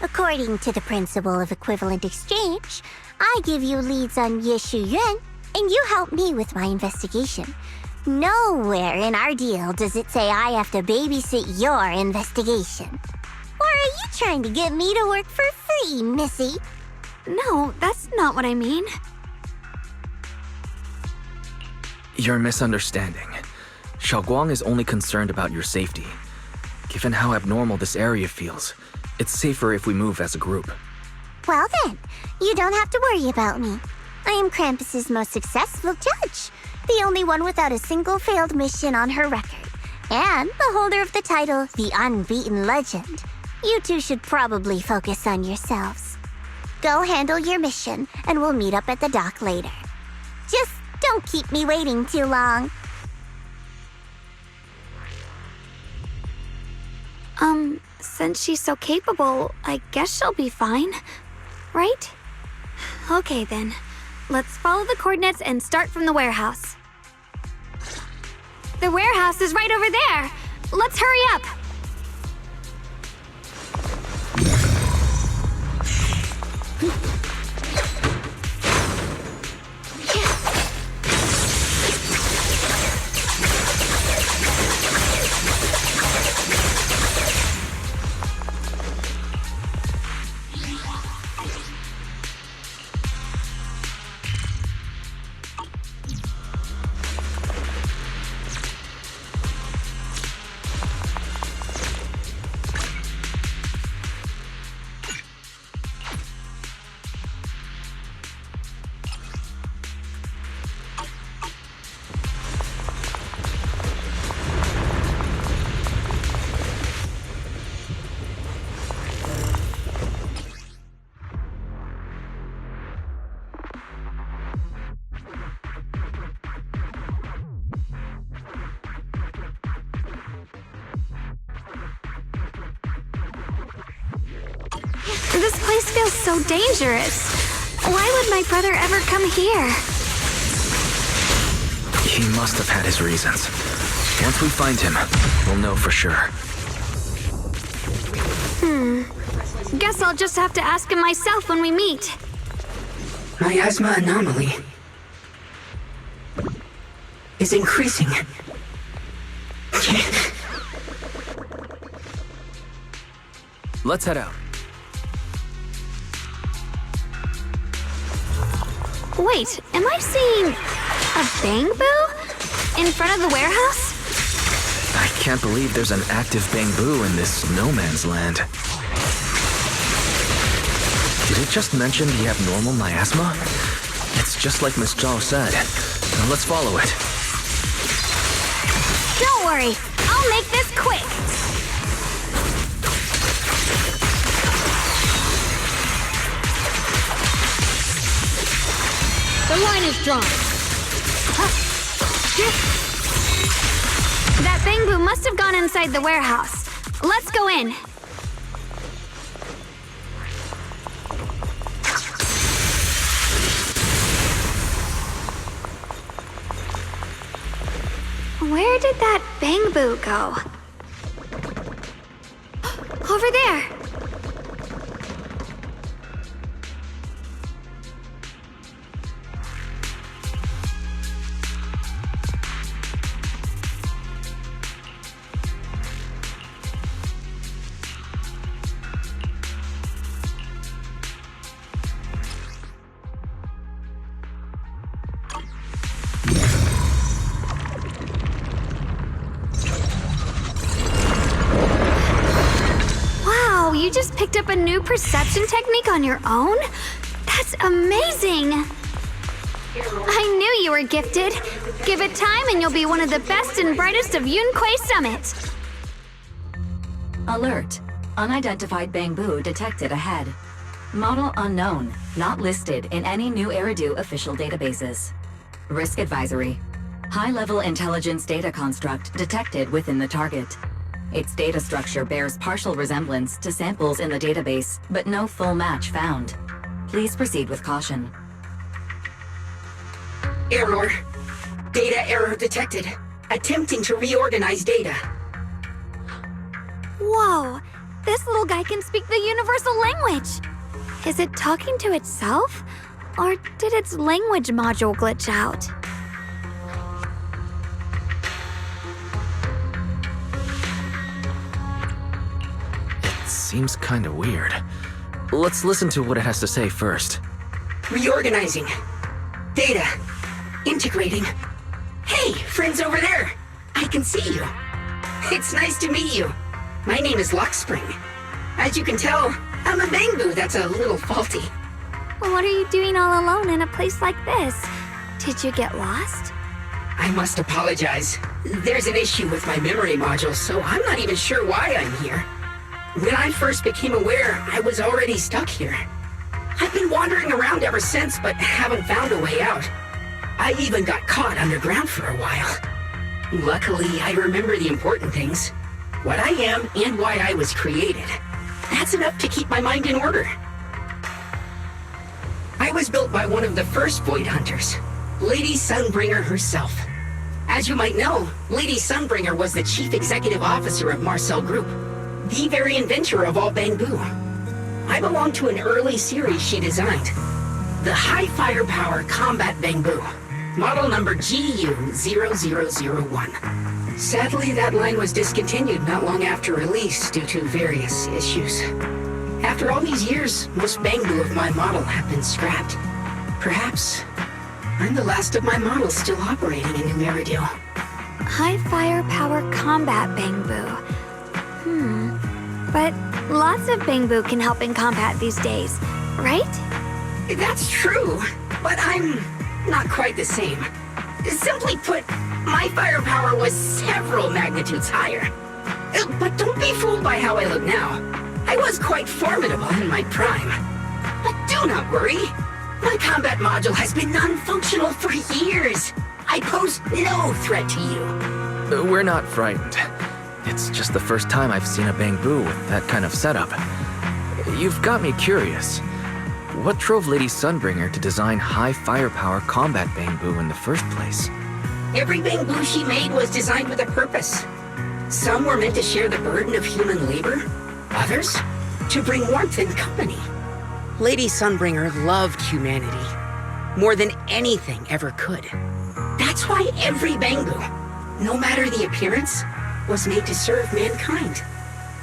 According to the principle of equivalent exchange, I give you leads on Yeshu Yun, and you help me with my investigation. Nowhere in our deal does it say I have to babysit your investigation. Or are you trying to get me to work for free, Missy? No, that's not what I mean. You're misunderstanding. Xiaoguang is only concerned about your safety. Given how abnormal this area feels, it's safer if we move as a group. Well then, you don't have to worry about me. I am Krampus's most successful judge, the only one without a single failed mission on her record, and the holder of the title, the Unbeaten Legend. You two should probably focus on yourselves. Go handle your mission, and we'll meet up at the dock later. Just don't keep me waiting too long. Since she's so capable, I guess she'll be fine, right? Okay then, let's follow the coordinates and start from the warehouse. The warehouse is right over there! Let's hurry up! This place feels so dangerous. Why would my brother ever come here? He must have had his reasons. Once we find him, we'll know for sure. Guess I'll just have to ask him myself when we meet. Miasma anomaly is increasing. Let's head out. Wait, am I seeing a bamboo in front of the warehouse? I can't believe there's an active bamboo in this no man's land. Did it just mention the abnormal miasma? It's just like Miss Zhao said. Now let's follow it. Don't worry, I'll make this quick. The line is drawn. That Bangbu must have gone inside the warehouse. Let's go in. Where did that Bangbu go? Over there! Wow, you just picked up a new perception technique on your own? That's amazing! I knew you were gifted. Give it time and you'll be one of the best and brightest of Yunquei Summit. Alert. Unidentified Bangbu detected ahead. Model unknown, not listed in any new Eridu official databases. Risk advisory. High-level intelligence data construct detected within the target. Its data structure bears partial resemblance to samples in the database, but no full match found. Please proceed with caution. Error. Data error detected. Attempting to reorganize data. Whoa, this little guy can speak the universal language. Is it talking to itself? Or did its language module glitch out? Seems kinda weird. Let's listen to what it has to say first. Reorganizing. Data. Integrating. Hey, friends over there! I can see you. It's nice to meet you. My name is Luckspring. As you can tell, I'm a Bangbu that's a little faulty. What are you doing all alone in a place like this? Did you get lost? I must apologize. There's an issue with my memory module, so I'm not even sure why I'm here. When I first became aware, I was already stuck here. I've been wandering around ever since, but haven't found a way out. I even got caught underground for a while. Luckily, I remember the important things. What I am and why I was created. That's enough to keep my mind in order. I was built by one of the first Void Hunters, Lady Sunbringer herself. As you might know, Lady Sunbringer was the chief executive officer of Marcel Group, the very inventor of all Bangbu. I belong to an early series she designed, the High Firepower Combat Bangbu, model number GU0001. Sadly, that line was discontinued not long after release due to various issues. After all these years, most Bangbu of my model have been scrapped. Perhaps I'm the last of my models still operating in New Eridu. High firepower combat Bangbu. But lots of Bangbu can help in combat these days, right? That's true, but I'm not quite the same. Simply put, my firepower was several magnitudes higher. But don't be fooled by how I look now. I was quite formidable in my prime. But do not worry. My combat module has been non-functional for years. I pose no threat to you. We're not frightened. It's just the first time I've seen a Bangbu with that kind of setup. You've got me curious. What drove Lady Sunbringer to design high firepower combat Bangbu in the first place? Every Bangbu she made was designed with a purpose. Some were meant to share the burden of human labor. Others, to bring warmth and company. Lady Sunbringer loved humanity more than anything ever could. That's why every Bangbu, no matter the appearance, was made to serve mankind.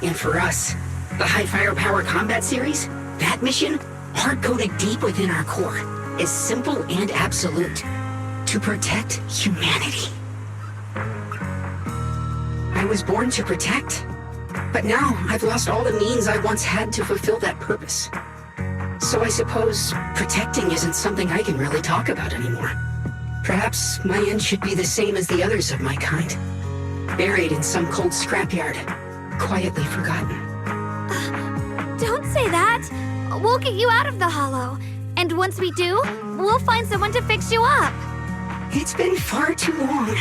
And for us, the High Firepower Combat Series, that mission, hard-coded deep within our core, is simple and absolute. To protect humanity. I was born to protect, but now I've lost all the means I once had to fulfill that purpose. So I suppose protecting isn't something I can really talk about anymore. Perhaps my end should be the same as the others of my kind. Buried in some cold scrapyard, quietly forgotten. Don't say that! We'll get you out of the hollow. And once we do, we'll find someone to fix you up. It's been far too long.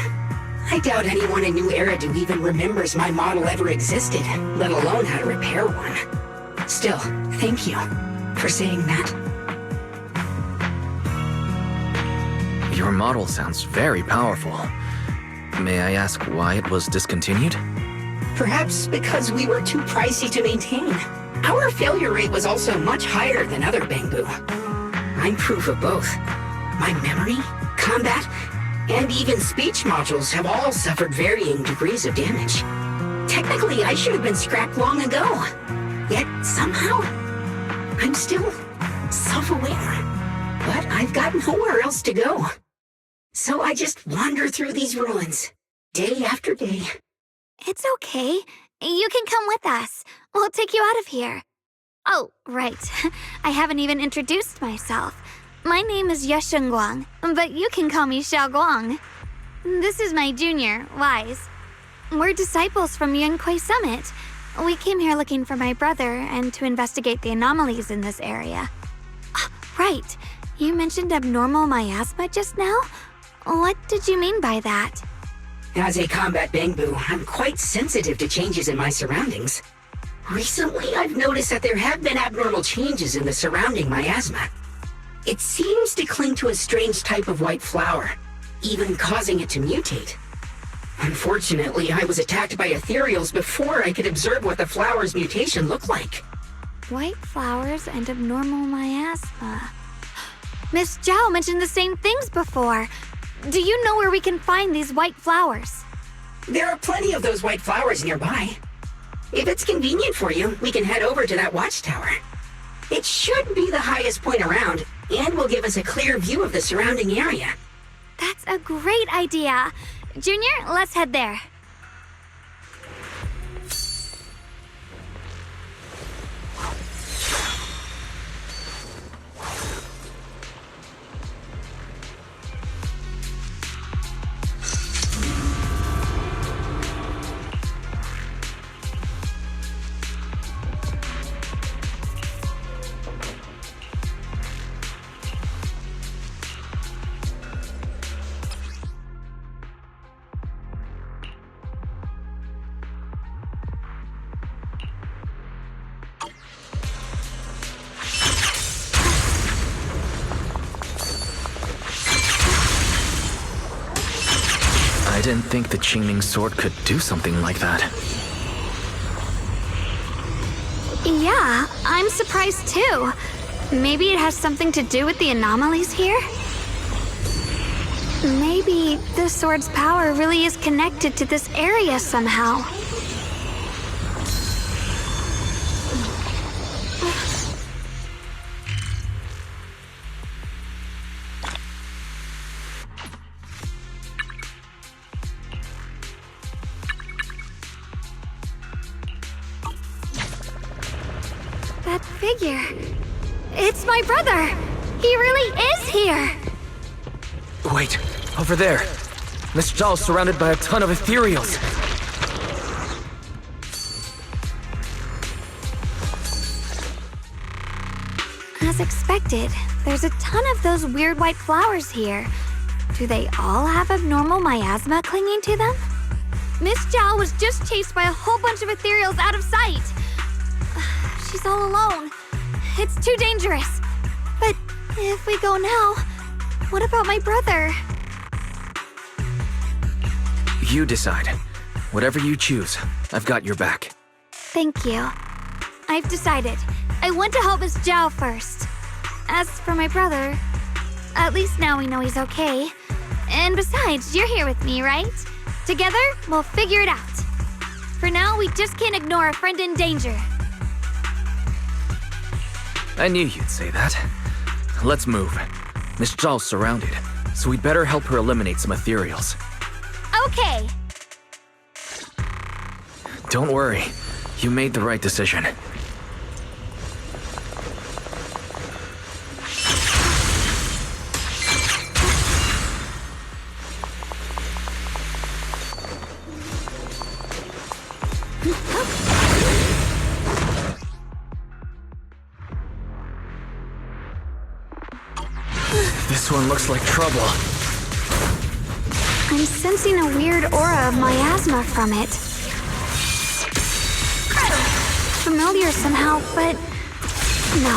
I doubt anyone in New Eridu even remembers my model ever existed, let alone how to repair one. Still, thank you for saying that. Your model sounds very powerful. May I ask why it was discontinued? Perhaps because we were too pricey to maintain. Our failure rate was also much higher than other Bangbu. I'm proof of both. My memory, combat, and even speech modules have all suffered varying degrees of damage. Technically, I should have been scrapped long ago. Yet, somehow, I'm still self-aware. But I've got nowhere else to go. So I just wander through these ruins, day after day. It's okay. You can come with us. We'll take you out of here. Oh, right. I haven't even introduced myself. My name is Guang, but you can call me Guang. This is my junior, Wise. We're disciples from Yunquay Summit. We came here looking for my brother and to investigate the anomalies in this area. Right. You mentioned abnormal miasma just now? What did you mean by that? As a combat Bangbu, I'm quite sensitive to changes in my surroundings. Recently, I've noticed that there have been abnormal changes in the surrounding miasma. It seems to cling to a strange type of white flower, even causing it to mutate. Unfortunately, I was attacked by ethereals before I could observe what the flower's mutation looked like. White flowers and abnormal miasma. Miss Zhao mentioned the same things before. Do you know where we can find these white flowers? There are plenty of those white flowers nearby. If it's convenient for you, we can head over to that watchtower. It should be the highest point around, and will give us a clear view of the surrounding area. That's a great idea. Junior, let's head there. I didn't think the Qingming sword could do something like that. Yeah, I'm surprised too. Maybe it has something to do with the anomalies here? Maybe the sword's power really is connected to this area somehow. That figure. It's my brother! He really is here! Wait, over there. Miss Zhao's surrounded by a ton of ethereals. As expected, there's a ton of those weird white flowers here. Do they all have abnormal miasma clinging to them? Miss Zhao was just chased by a whole bunch of ethereals out of sight. She's all alone. It's too dangerous. But if we go now, what about my brother? You decide. Whatever you choose, I've got your back. Thank you. I've decided. I want to help Miss Zhao first. As for my brother, at least now we know he's okay. And besides, you're here with me, right? Together, we'll figure it out. For now, we just can't ignore a friend in danger. I knew you'd say that. Let's move. Miss Zhao's surrounded, so we'd better help her eliminate some ethereals. Okay. Don't worry. You made the right decision. This one looks like trouble. I'm sensing a weird aura of miasma from it. Familiar somehow, but no.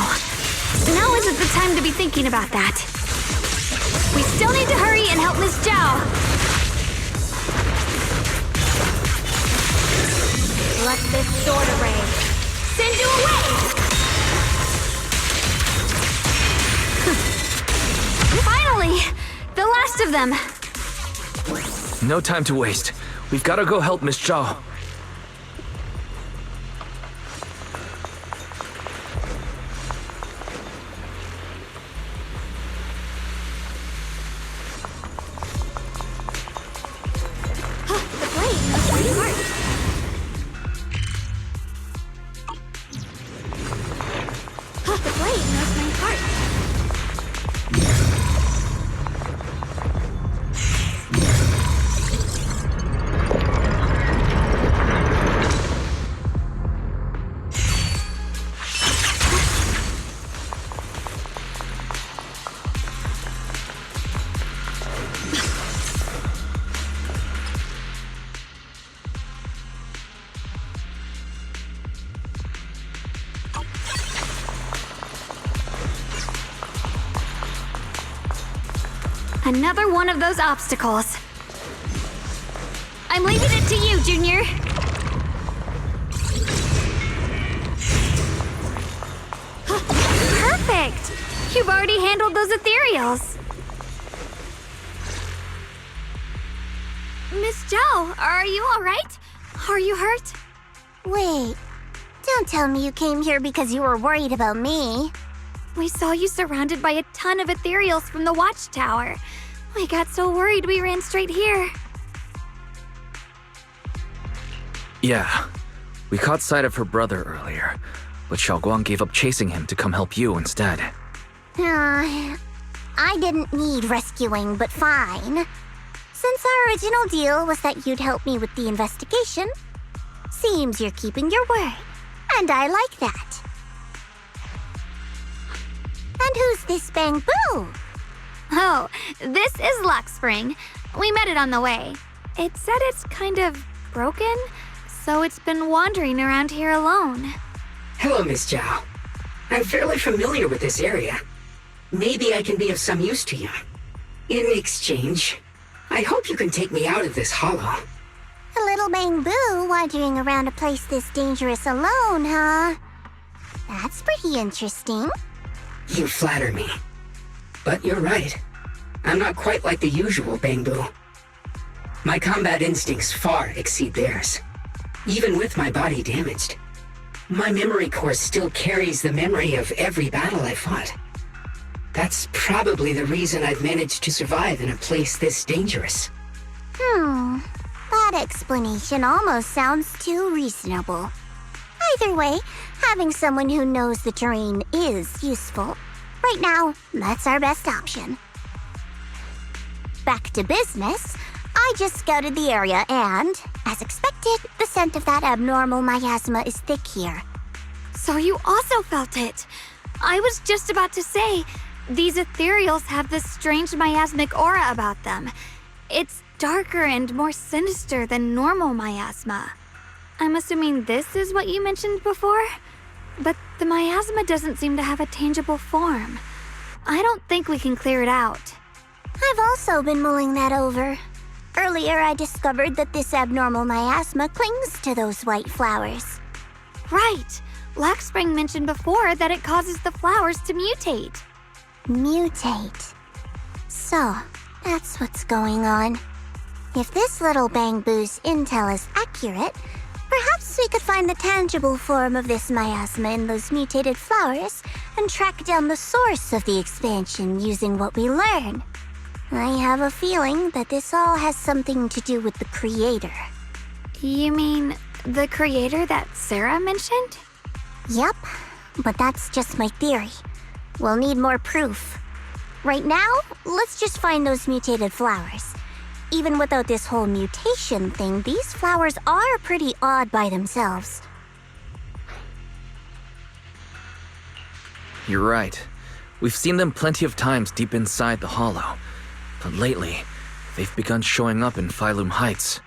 Now isn't the time to be thinking about that. We still need to hurry and help Miss Zhao. Let this sword array send you away! Finally! The last of them! No time to waste. We've got to go help Miss Zhao. The blade of my heart. The blade knows my heart. Another one of those obstacles. I'm leaving it to you, Junior. Perfect! You've already handled those ethereals. Miss Zhao, are you all right? Are you hurt? Wait, don't tell me you came here because you were worried about me. We saw you surrounded by a ton of ethereals from the watchtower. We got so worried we ran straight here. Yeah, we caught sight of her brother earlier, but Xiaoguang gave up chasing him to come help you instead. I didn't need rescuing, but fine. Since our original deal was that you'd help me with the investigation, seems you're keeping your word, and I like that. And who's this Bamboo? Oh, this is Luxspring. We met it on the way. It said it's kind of broken, so it's been wandering around here alone. Hello, Miss Zhao. I'm fairly familiar with this area. Maybe I can be of some use to you. In exchange, I hope you can take me out of this hollow. A little Bamboo wandering around a place this dangerous alone, huh? That's pretty interesting. You flatter me. But you're right. I'm not quite like the usual Bamboo. My combat instincts far exceed theirs. Even with my body damaged, my memory core still carries the memory of every battle I fought. That's probably the reason I've managed to survive in a place this dangerous. That explanation almost sounds too reasonable. Either way, having someone who knows the terrain is useful. Right now, that's our best option. Back to business, I just scouted the area and, as expected, the scent of that abnormal miasma is thick here. So you also felt it. I was just about to say, these ethereals have this strange miasmic aura about them. It's darker and more sinister than normal miasma. I'm assuming this is what you mentioned before? But the miasma doesn't seem to have a tangible form. I don't think we can clear it out. I've also been mulling that over. Earlier, I discovered that this abnormal miasma clings to those white flowers. Right. Luxspring mentioned before that it causes the flowers to mutate. Mutate. So, that's what's going on. If this little Bamboo's intel is accurate, perhaps we could find the tangible form of this miasma in those mutated flowers and track down the source of the expansion using what we learn. I have a feeling that this all has something to do with the creator. You mean the creator that Sarah mentioned? Yep, but that's just my theory. We'll need more proof. Right now, let's just find those mutated flowers. Even without this whole mutation thing, these flowers are pretty odd by themselves. You're right. We've seen them plenty of times deep inside the hollow. But lately, They've begun showing up in Phylum Heights.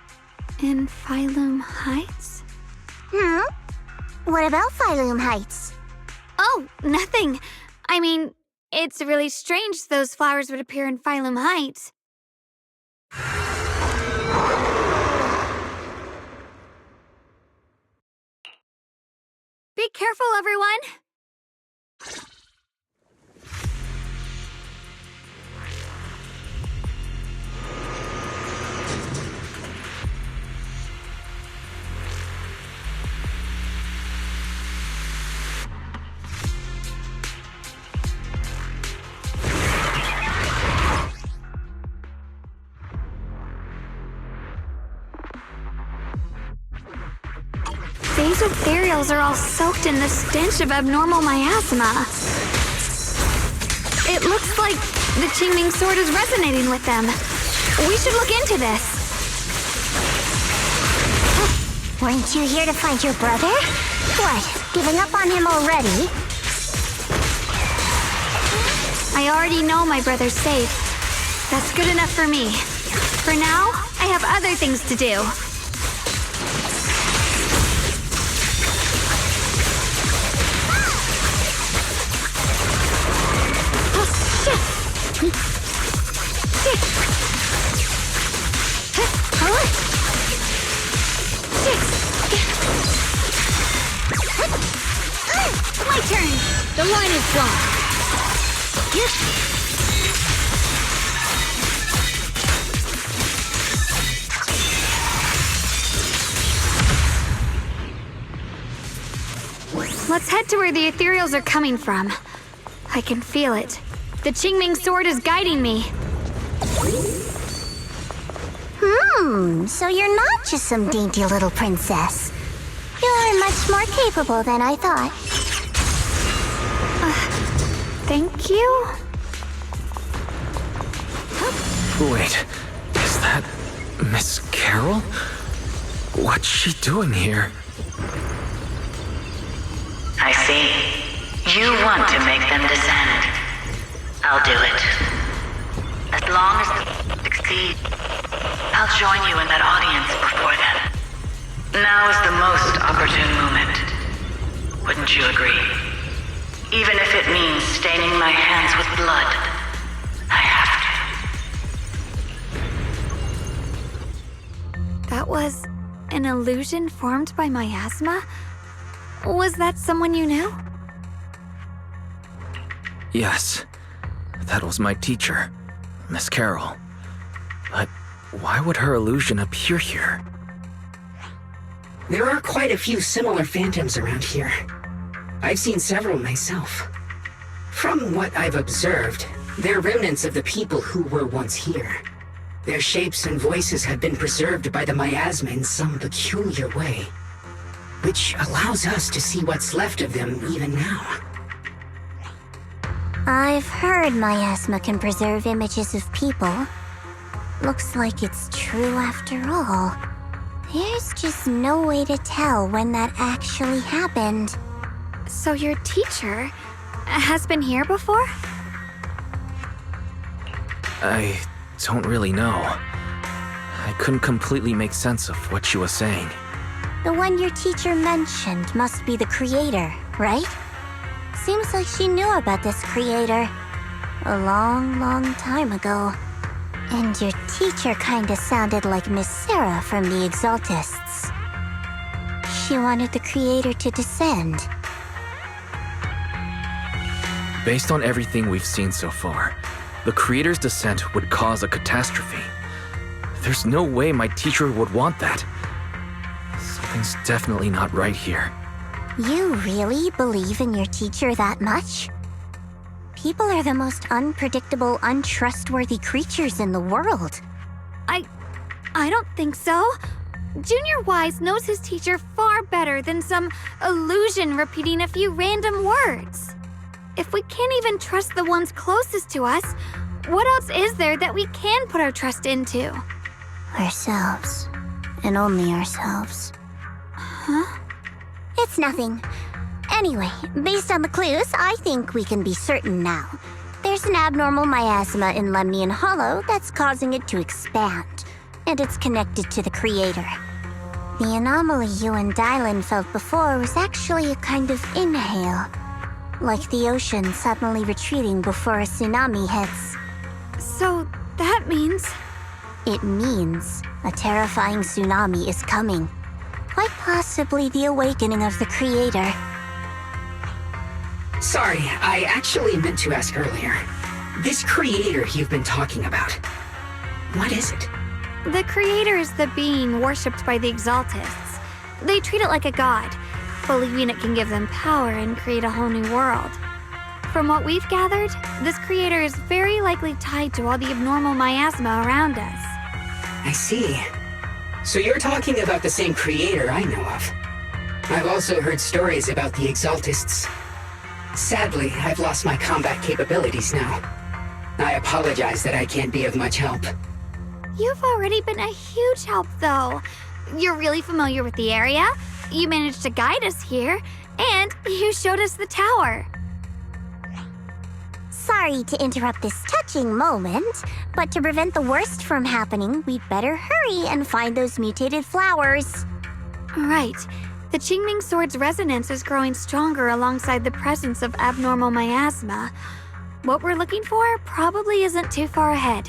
In Phylum Heights? What about Phylum Heights? Oh, nothing. I mean, it's really strange those flowers would appear in Phylum Heights. Be careful, everyone! These ethereals are all soaked in the stench of abnormal miasma. It looks like the Qingming sword is resonating with them. We should look into this. Weren't you here to find your brother? What, giving up on him already? I already know my brother's safe. That's good enough for me. For now, I have other things to do. My turn! The line is blocked. Let's head to where the ethereals are coming from. I can feel it. The Qingming sword is guiding me. So you're not just some dainty little princess. You're much more capable than I thought. Thank you? Wait, is that Miss Carol? What's she doing here? I see. You want to make them descend. I'll do it. As long as they succeed, I'll join you in that audience before then. Now is the most opportune moment. Wouldn't you agree? Even if it means staining my hands with blood, I have to. That was an illusion formed by miasma? Was that someone you knew? Yes, that was my teacher, Miss Carol. But why would her illusion appear here? There are quite a few similar phantoms around here. I've seen several myself. From what I've observed, they're remnants of the people who were once here. Their shapes and voices have been preserved by the miasma in some peculiar way, which allows us to see what's left of them even now. I've heard miasma can preserve images of people. Looks like it's true after all. There's just no way to tell when that actually happened. So your teacher has been here before? I don't really know. I couldn't completely make sense of what she was saying. The one your teacher mentioned must be the creator, right? Seems like she knew about this creator a long time ago. And your teacher kinda sounded like Miss Sarah from the Exaltists. She wanted the creator to descend. Based on everything we've seen so far, the creator's descent would cause a catastrophe. There's no way my teacher would want that. Something's definitely not right here. You really believe in your teacher that much? People are the most unpredictable, untrustworthy creatures in the world. I don't think so. Junior Wise knows his teacher far better than some illusion repeating a few random words. If we can't even trust the ones closest to us, what else is there that we can put our trust into? Ourselves. And only ourselves. Huh? It's nothing. Anyway, based on the clues, I think we can be certain now. There's There's an abnormal miasma in Lemnian Hollow that's causing it to expand, and it's connected to the creator. The anomaly you and Dylan felt before was actually a kind of inhale, like the ocean suddenly retreating before a tsunami hits. So that means... It means a terrifying tsunami is coming. Quite possibly the awakening of the creator. Sorry, I actually meant to ask earlier. This creator you've been talking about, what is it? The creator is the being worshipped by the Exaltists. They treat it like a god, believing it can give them power and create a whole new world. From what we've gathered, this creator is very likely tied to all the abnormal miasma around us. I see. So you're talking about the same creator I know of. I've also heard stories about the Exaltists. Sadly, I've lost my combat capabilities now. I apologize that I can't be of much help. You've already been a huge help, though. You're really familiar with the area, you managed to guide us here, and you showed us the tower. Sorry to interrupt this touching moment, but to prevent the worst from happening, we'd better hurry and find those mutated flowers. Right. The Qingming sword's resonance is growing stronger alongside the presence of abnormal miasma. What we're looking for probably isn't too far ahead.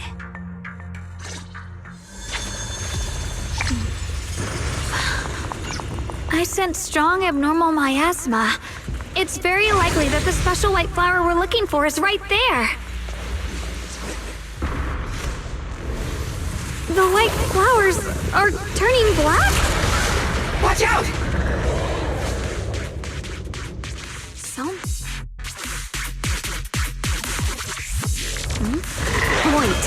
I sense strong abnormal miasma. It's very likely that the special white flower we're looking for is right there. The white flowers are turning black? Watch out! Wait,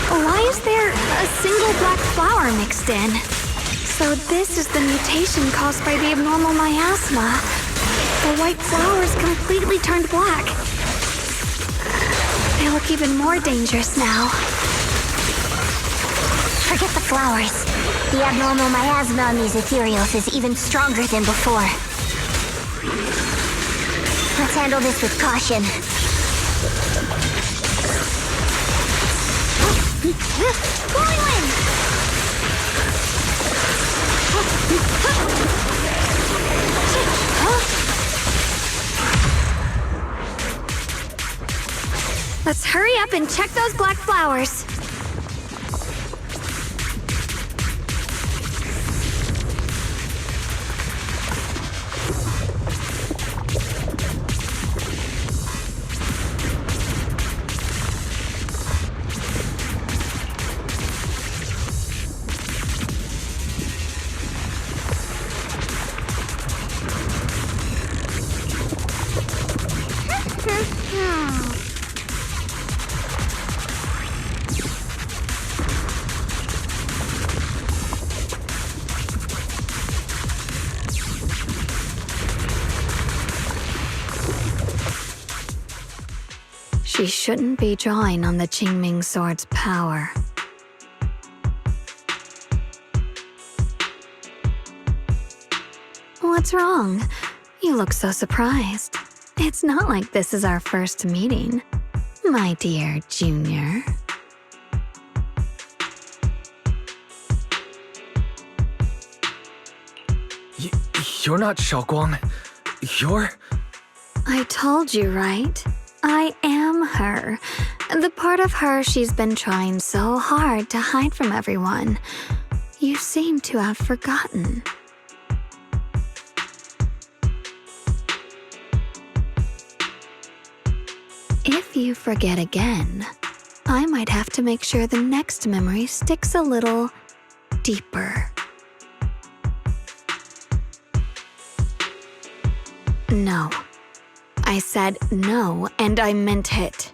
why is there a single black flower mixed in? So this is the mutation caused by the abnormal miasma. The white flowers completely turned black. They look even more dangerous now. Forget the flowers. The abnormal miasma on these ethereals is even stronger than before. Let's handle this with caution. Whirlwind! Let's hurry up and check those black flowers. She shouldn't be drawing on the Qingming sword's power. What's wrong? You look so surprised. It's not like this is our first meeting, my dear Junior. You're not Xiaoguang. You're... I told you, right? I am her. The part of her she's been trying so hard to hide from everyone. You seem to have forgotten. If you forget again, I might have to make sure the next memory sticks a little deeper. No. I said no, and I meant it.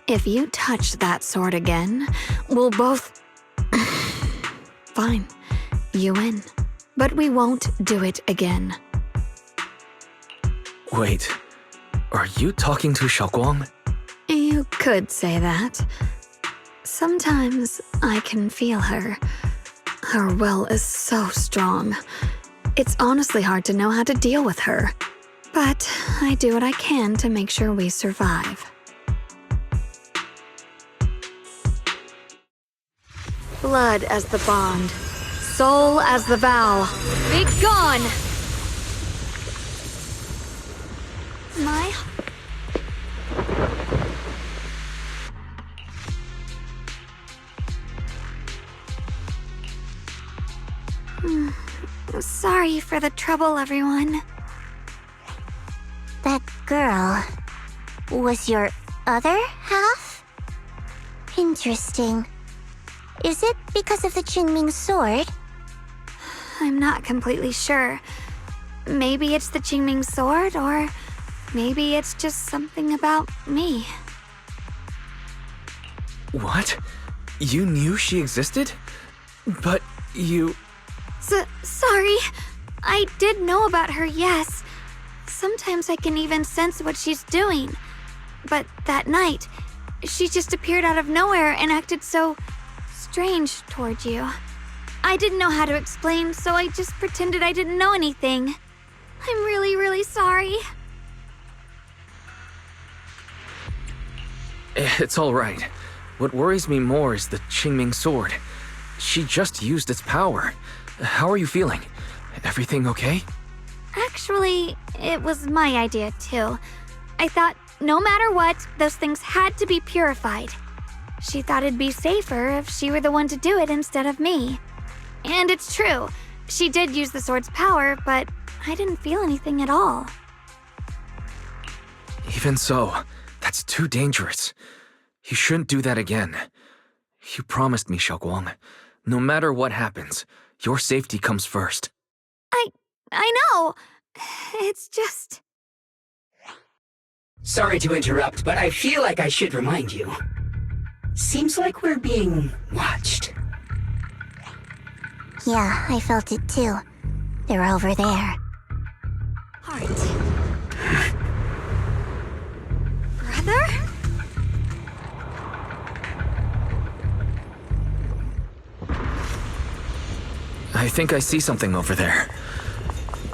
If you touch that sword again, we'll both... Fine, you win. But we won't do it again. Wait, are you talking to Xiaoguang? You could say that. Sometimes I can feel her. Her will is so strong. It's honestly hard to know how to deal with her. But I do what I can to make sure we survive. Blood as the bond. Soul as the vow. Be gone! My... Sorry for the trouble, everyone. That girl was your other half? Interesting. Is it because of the Qingming sword? I'm not completely sure. Maybe it's the Qingming sword, or maybe it's just something about me. What? You knew she existed? But you... Sorry. I did know about her, yes. Sometimes I can even sense what she's doing. But that night, she just appeared out of nowhere and acted so strange toward you. I didn't know how to explain, so I just pretended I didn't know anything. I'm really, really sorry. It's all right. What worries me more is the Qingming sword. She just used its power. How are you feeling? Everything okay? Actually, it was my idea too. I thought no matter what, those things had to be purified. She thought it'd be safer if she were the one to do it instead of me. And it's true, she did use the sword's power, but I didn't feel anything at all. Even so, that's too dangerous. You shouldn't do that again. You promised me, Xiaoguang. No matter what happens, your safety comes first. I know. It's just... Sorry to interrupt, but I feel like I should remind you. Seems like we're being watched. Yeah, I felt it too. They're over there. Heart. Brother? I think I see something over there.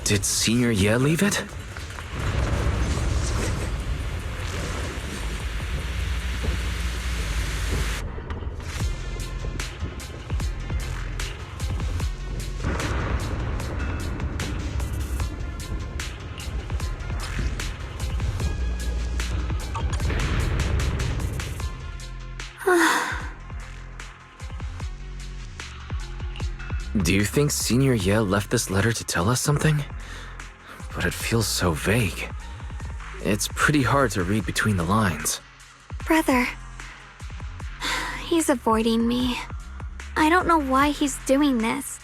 Did Senior Ye leave it? Do you think Senior Ye left this letter to tell us something? But it feels so vague. It's pretty hard to read between the lines. Brother. He's avoiding me. I don't know why he's doing this.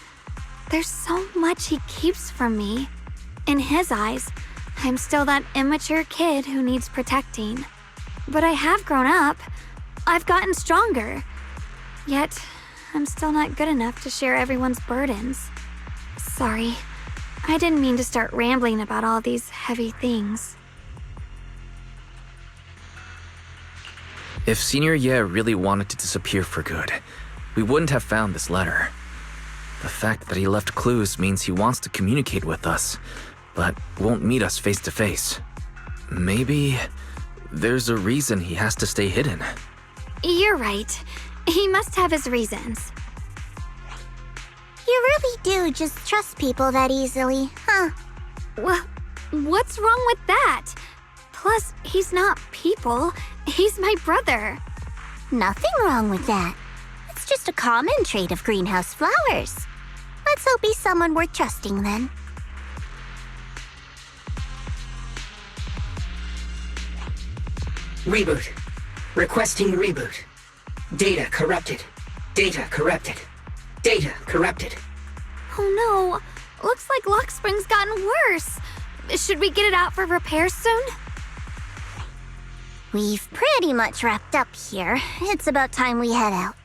There's so much he keeps from me. In his eyes, I'm still that immature kid who needs protecting. But I have grown up. I've gotten stronger. Yet, I'm still not good enough to share everyone's burdens. Sorry. I didn't mean to start rambling about all these heavy things. If Senior Ye really wanted to disappear for good, we wouldn't have found this letter. The fact that he left clues means he wants to communicate with us, but won't meet us face to face. Maybe there's a reason he has to stay hidden. You're right. He must have his reasons. You really do just trust people that easily, huh? Well, what's wrong with that? Plus, he's not people. He's my brother. Nothing wrong with that. It's just a common trait of greenhouse flowers. Let's hope he's someone worth trusting then. Reboot. Requesting reboot. Data corrupted. Data corrupted. Data corrupted. Oh no. Looks like Lockspring's gotten worse. Should we get it out for repairs soon? We've pretty much wrapped up here. It's about time we head out.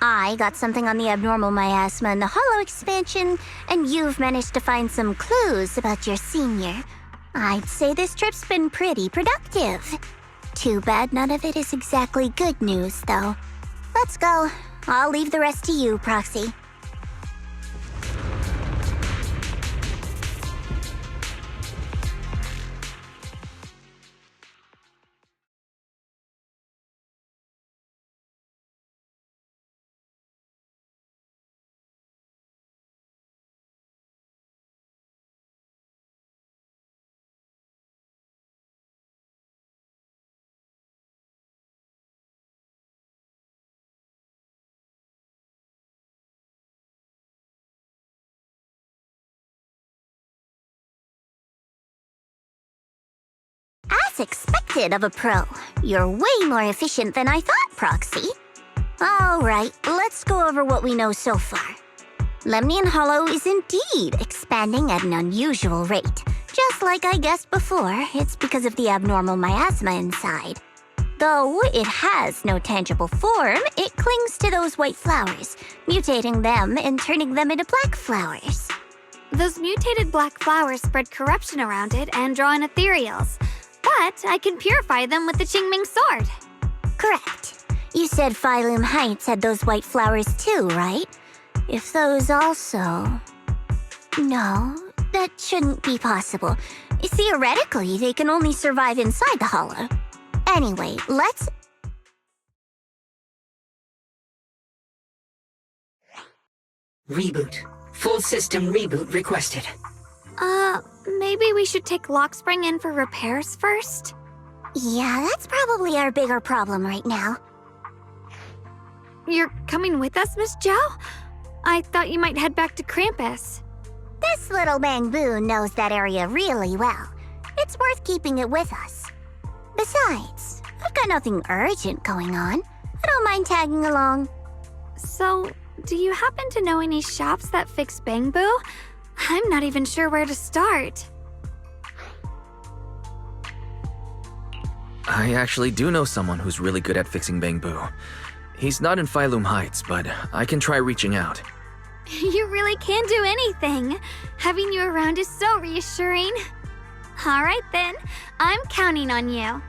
I got something on the abnormal miasma and the hollow expansion, and you've managed to find some clues about your senior. I'd say this trip's been pretty productive. Too bad none of it is exactly good news, though. Let's go. I'll leave the rest to you, Proxy. That's expected of a pro. You're way more efficient than I thought, Proxy. All right, let's go over what we know so far. Lemnian Hollow is indeed expanding at an unusual rate. Just like I guessed before, it's because of the abnormal miasma inside. Though it has no tangible form, it clings to those white flowers, mutating them and turning them into black flowers. Those mutated black flowers spread corruption around it and draw in ethereals. But I can purify them with the Qingming sword. Correct. You said Phylum Heights had those white flowers too, right? If those also... No, that shouldn't be possible. Theoretically, they can only survive inside the hollow. Anyway, let's... Reboot. Full system reboot requested. Maybe we should take Lockspring in for repairs first? Yeah, that's probably our bigger problem right now. You're coming with us, Miss Zhao? I thought you might head back to Krampus. This little Bangbu knows that area really well. It's worth keeping it with us. Besides, I've got nothing urgent going on. I don't mind tagging along. So, do you happen to know any shops that fix Bangbu? I'm not even sure where to start. I actually do know someone who's really good at fixing Bangbu. He's not in Phylum Heights, but I can try reaching out. You really can do anything. Having you around is so reassuring. All right then, I'm counting on you.